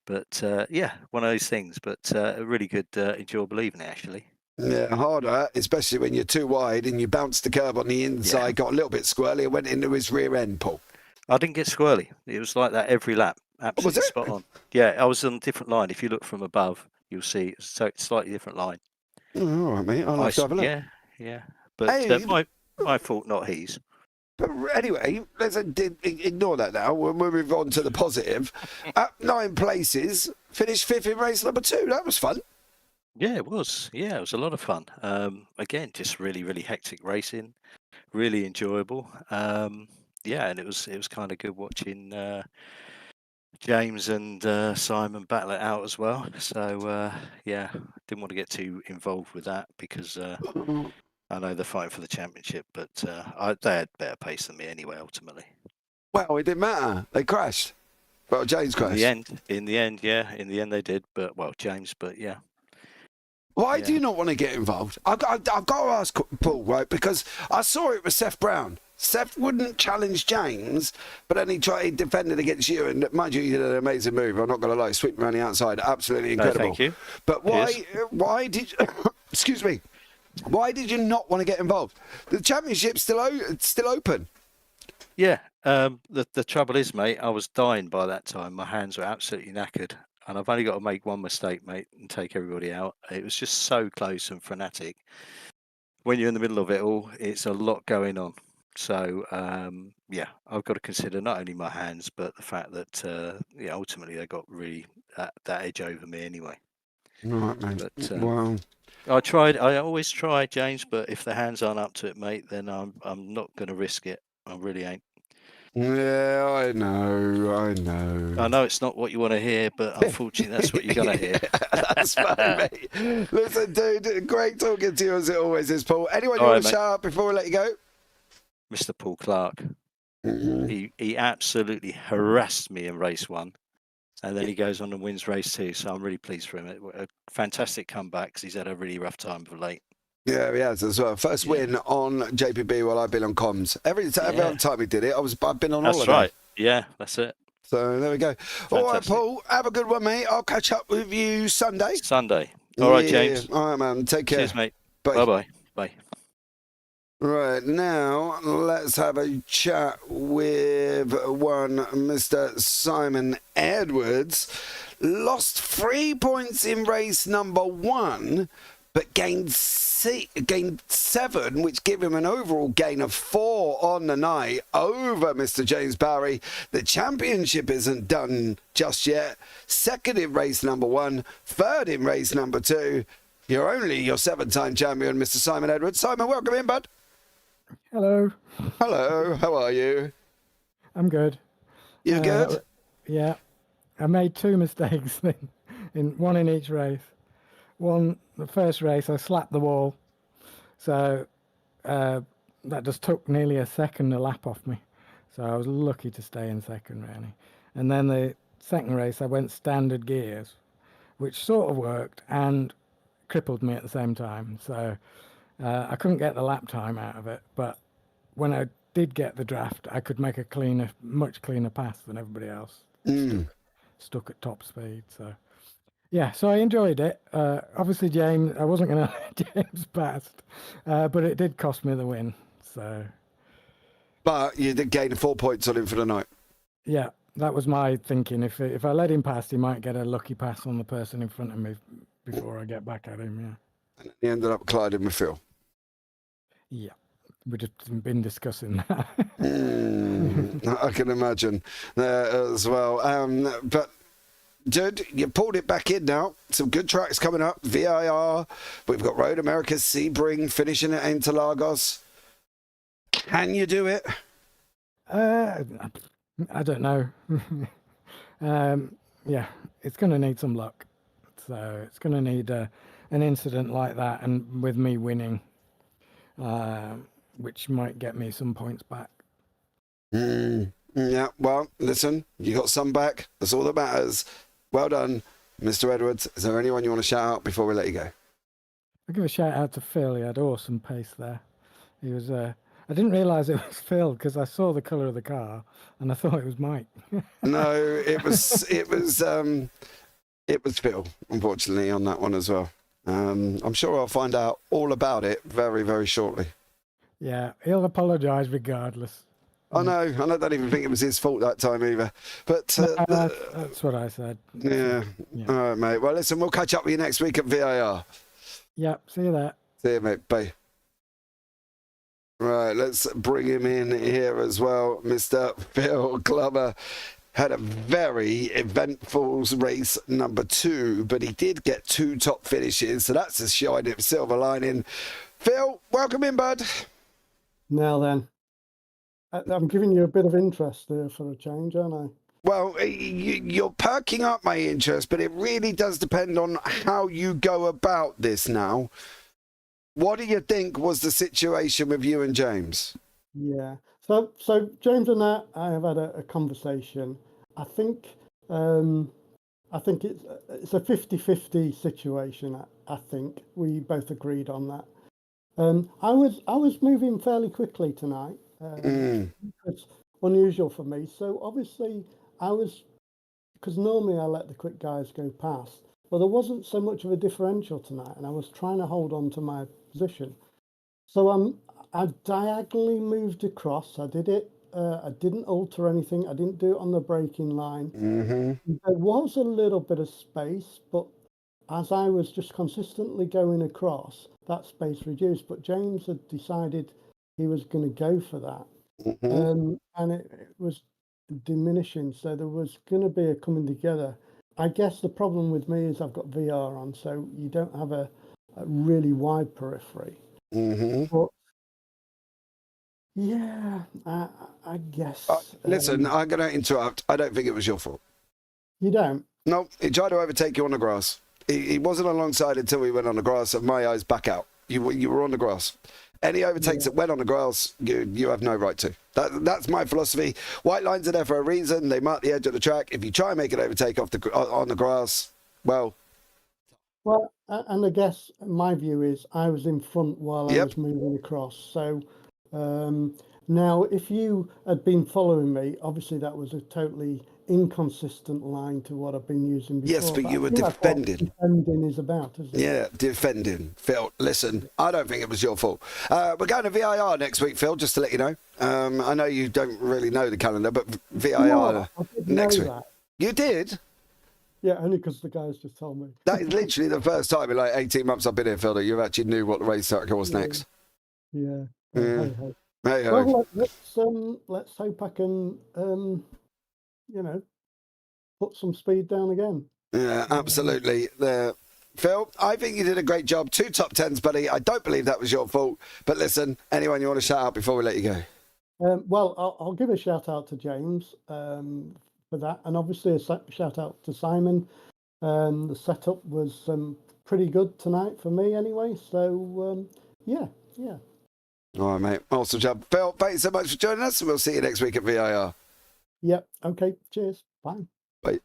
But yeah, one of those things. But a really good, enjoyable evening, actually. Yeah, harder, especially when you're too wide and you bounce the curb on the inside, got a little bit squirrely and went into his rear end, Paul. I didn't get squirrely. It was like that every lap. Absolutely spot on. Yeah, I was on a different line. If you look from above, you'll see it's a slightly different line. Oh, all right, mate. I'll have to have a look. Yeah. But Hey, my fault, not his. but anyway, let's ignore that now. We'll move on to the positive. At 9 places, finished 5th in race number 2. That was fun. Yeah, it was. Yeah, it was a lot of fun. Again, just really, really hectic racing, really enjoyable. Yeah, and it was kind of good watching James and Simon battle it out as well. So yeah, didn't want to get too involved with that because I know they're fighting for the championship, but they had better pace than me anyway. Ultimately, Well, it didn't matter. They crashed. Well, James crashed. in the end, they did. But James, but yeah. Why do you not want to get involved? I've got to ask Paul, right? Because I saw it with Seth Brown. Seth wouldn't challenge James, but then he defended against you. And mind you, you did an amazing move. I'm not going to lie, sweeping around the outside, absolutely incredible. No, thank you. But why did you, excuse me, why did you not want to get involved? The championship's still open. Yeah. The trouble is, mate, I was dying by that time. My hands were absolutely knackered. And I've only got to make one mistake, mate, and take everybody out. It was just so close and frenetic. When you're in the middle of it all, it's a lot going on. So, yeah, I've got to consider not only my hands, but the fact that, ultimately they got really that edge over me anyway. Right, mate. But, Wow. I always try, James, but if the hands aren't up to it, mate, then I'm not going to risk it. I really ain't. Yeah, I know. I know it's not what you want to hear, but unfortunately, that's what you're going to hear. That's fine, mate. Listen, dude, great talking to you as it always is, Paul. Anyone you All want right, to mate. shout out before we let you go? Mr. Paul Clark. Mm-hmm. He absolutely harassed me in race 1, and then he goes on and wins race 2. So I'm really pleased for him. A fantastic comeback because he's had a really rough time of late. Yeah, he has as well. First win on JPB while I've been on comms. Every other time he did it, I've been on That's holiday. right. Yeah, that's it. So there we go. All right, Fantastic. Paul, have a good one, mate. I'll catch up with you Sunday. All right, Yeah. James. All right, man. Take care. Cheers, mate. Bye. Bye-bye. Bye. Right, now let's have a chat with one Mr. Simon Edwards. Lost 3 points in race number 1, but gained 7, which gave him an overall gain of 4 on the night over Mr. James Barry. The championship isn't done just yet. 2nd in race number 1, 3rd in race number 2. You're only your 7-time champion, Mr. Simon Edwards. Simon, welcome in, bud. Hello. Hello, how are you? I'm good. You good? Yeah. I made 2 mistakes one in each race. The first race, I slapped the wall. So that just took nearly a second a lap off me. So I was lucky to stay in 2nd, really. And then the 2nd race, I went standard gears, which sort of worked and crippled me at the same time. So I couldn't get the lap time out of it. But when I did get the draft, I could make a much cleaner pass than everybody else. Stuck at top speed. So yeah, so I enjoyed it. Obviously, James, I wasn't going to let James pass, but it did cost me the win. So, But you did gain 4 points on him for the night. yeah, that was my thinking. If I let him pass, he might get a lucky pass on the person in front of me before I get back at him. Yeah. And he ended up colliding with Phil. Yeah, we've just been discussing that. I can imagine as well. But, dude, you pulled it back in now. Some good tracks coming up. VIR. We've got Road America, Sebring finishing at Interlagos. Can you do it? I don't know. Yeah, it's going to need some luck. So it's going to need an incident like that, and with me winning, which might get me some points back. Yeah, well, listen, you got some back. That's all that matters. Well done, Mr. Edwards. Is there anyone you want to shout out before we let you go? I'll give a shout out to Phil. He had awesome pace there. He was. I didn't realise it was Phil because I saw the colour of the car and I thought it was Mike. No, it was Phil, unfortunately, on that one as well. I'm sure I'll find out all about it very, very shortly. Yeah, he'll apologise regardless. I know. I don't even think it was his fault that time either. But that's what I said. yeah. All right, mate. Well, listen, we'll catch up with you next week at VIR. Yep, see you there. See you, mate. Bye. Right, let's bring him in here as well. Mr. Phil Glover had a very eventful race number 2, but he did get 2 top finishes, so that's a shining silver lining. Phil, welcome in, bud. Now then, I'm giving you a bit of interest there for a change, aren't I? Well, you're perking up my interest, but it really does depend on how you go about this now. What do you think was the situation with you and James? Yeah. So James and I have had a conversation. I think it's a 50-50 situation. I think we both agreed on that. I was moving fairly quickly tonight. It's unusual for me. So obviously because normally I let the quick guys go past. Well, there wasn't so much of a differential tonight, and I was trying to hold on to my position. So I diagonally moved across. I did it. I didn't alter anything. I didn't do it on the braking line. There was a little bit of space, but as I was just consistently going across, that space reduced. But James had decided he was going to go for that, and it was diminishing. So there was going to be a coming together. I guess the problem with me is I've got VR on, so you don't have a really wide periphery. But yeah, I guess. Listen, I'm going to interrupt. I don't think it was your fault. You don't? No, he tried to overtake you on the grass. He wasn't alongside until we went on the grass, and my eyes back out. You were on the grass. Any overtakes that went on the grass, you have no right to. That's my philosophy. White lines are there for a reason. They mark the edge of the track. If you try and make an overtake on the grass, well, and I guess my view is I was in front while I was moving across. So now, if you had been following me, obviously that was a totally inconsistent line to what I've been using before. yes, but you were defending. Defending is about, isn't it? Yeah, defending. Phil, listen, I don't think it was your fault. We're going to VIR next week, Phil, just to let you know. I know you don't really know the calendar, but VIR next week. That. You did? Yeah, only because the guys just told me. That is literally the first time in like 18 months I've been here, Phil, that you actually knew what the race cycle was next. Yeah. Hey, well, let's hope I can, put some speed down again. Yeah, absolutely. Phil, I think you did a great job. 2 top 10s, buddy. I don't believe that was your fault. But listen, anyone you want to shout out before we let you go? Well, I'll give a shout out to James for that, and obviously a shout out to Simon. The setup was pretty good tonight for me, anyway. So yeah. All right, mate. Awesome job, Phil. Thanks so much for joining us, and we'll see you next week at VIR. Yep. Okay. Cheers. Bye. Bye.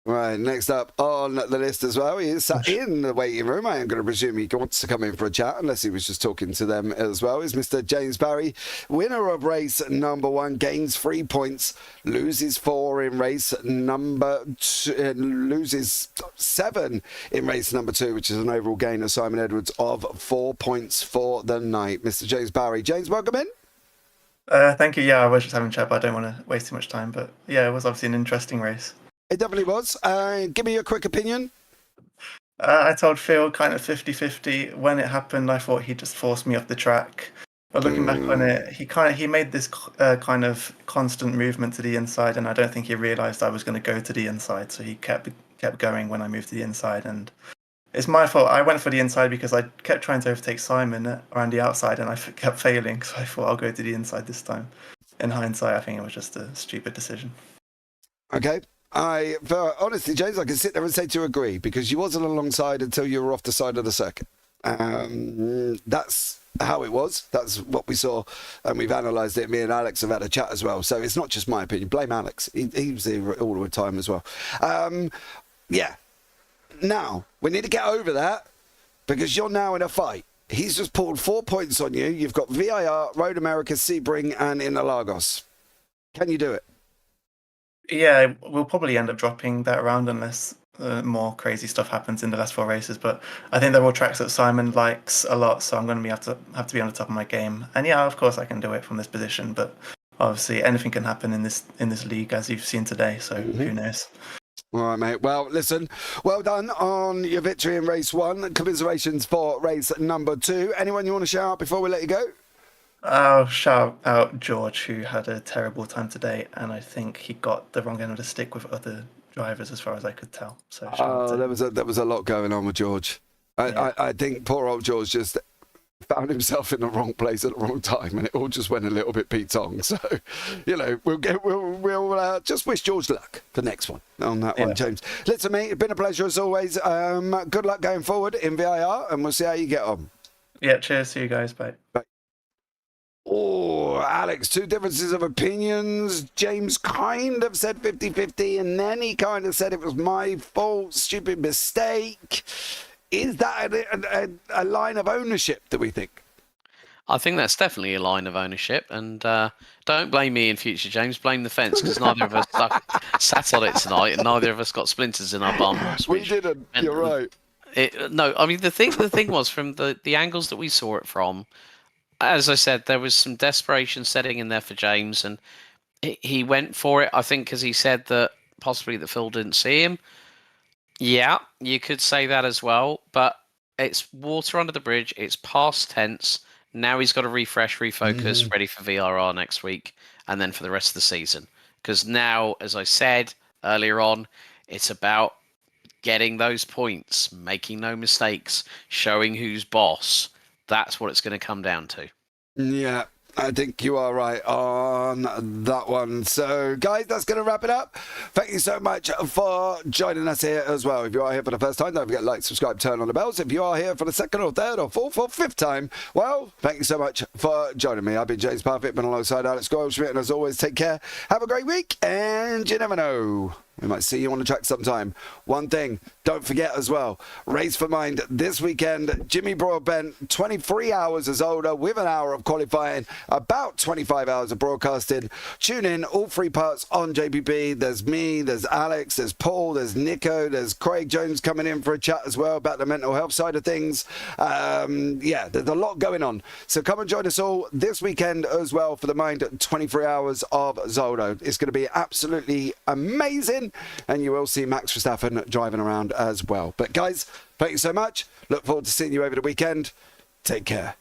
Right, next up on the list as well, he is sat in the waiting room. I am going to presume he wants to come in for a chat, unless he was just talking to them as well, is Mr. James Barry, winner of race number 1, gains 3 points, loses 4 in race number 2, loses 7 in race number 2, which is an overall gain of Simon Edwards of 4 points for the night. Mr. James Barry. James, welcome in. Thank you. Yeah, I was just having a chat, but I don't want to waste too much time. But yeah, it was obviously an interesting race. It definitely was. Give me your quick opinion. I told Phil kind of 50-50. When it happened, I thought he just forced me off the track. But looking back on it, he made this kind of constant movement to the inside, and I don't think he realised I was going to go to the inside. So he kept going when I moved to the inside, and it's my fault. I went for the inside because I kept trying to overtake Simon around the outside, and I kept failing. So I thought I'll go to the inside this time. In hindsight, I think it was just a stupid decision. Okay. Honestly, James, I can sit there and say to agree, because you wasn't alongside until you were off the side of the circuit. That's how it was. That's what we saw, and we've analysed it. Me and Alex have had a chat as well, so it's not just my opinion. Blame Alex. He was there all the time as well. Yeah. Now, we need to get over that, because you're now in a fight. He's just pulled 4 points on you. You've got VIR, Road America, Sebring, and Interlagos. Can you do it? Yeah, we'll probably end up dropping that round unless more crazy stuff happens in the last 4 races. But I think they're all tracks that Simon likes a lot, so I'm going to have to be on the top of my game. And yeah, of course I can do it from this position, but obviously anything can happen in this league, as you've seen today. So who knows? All right, mate. Well, listen, well done on your victory in race 1. Commiserations for race number 2. Anyone you want to shout out before we let you go? I'll shout out George, who had a terrible time today, and I think he got the wrong end of the stick with other drivers, as far as I could tell. So shout out to him. There was a lot going on with George. I think poor old George just found himself in the wrong place at the wrong time, and it all just went a little bit Pete-tong. So, we'll just wish George luck for next one on that one, James. Listen, mate, it's been a pleasure as always. Good luck going forward in VIR, and we'll see how you get on. Yeah, cheers. See you guys. Bye. Bye. Oh, Alex, 2 differences of opinions. James kind of said 50-50, and then he kind of said it was my fault, stupid mistake. Is that a line of ownership, do we think? I think that's definitely a line of ownership, and don't blame me in future, James. Blame the fence, because neither of us sat on it tonight, and neither of us got splinters in our bums. We didn't. You're right. No, I mean the thing was, from the angles that we saw it from, as I said, there was some desperation setting in there for James, and he went for it. I think because he said that possibly that Phil didn't see him. Yeah, you could say that as well, but it's water under the bridge. It's past tense. Now he's got to refresh, refocus, ready for VRR next week, and then for the rest of the season. Because now, as I said earlier on, it's about getting those points, making no mistakes, showing who's boss. That's what it's going to come down to. Yeah, I think you are right on that one. So, guys, that's going to wrap it up. Thank you so much for joining us here as well. If you are here for the first time, don't forget to like, subscribe, turn on the bells. If you are here for the second or third or fourth or fifth time, well, thank you so much for joining me. I've been James Parfitt, been alongside Alex Goldschmidt, and as always, take care. Have a great week, and you never know, we might see you on the track sometime. One thing, don't forget as well, Race for Mind this weekend. Jimmy Broadbent, 23 hours as older with an hour of qualifying, about 25 hours of broadcasting. Tune in, all 3 parts on JPB. There's me, there's Alex, there's Paul, there's Nico, there's Craig Jones coming in for a chat as well about the mental health side of things. Yeah, there's a lot going on. So come and join us all this weekend as well for the Mind 23 hours of Zoldo. It's going to be absolutely amazing. And you will see Max Verstappen driving around as well. But guys, thank you so much. Look forward to seeing you over the weekend. Take care.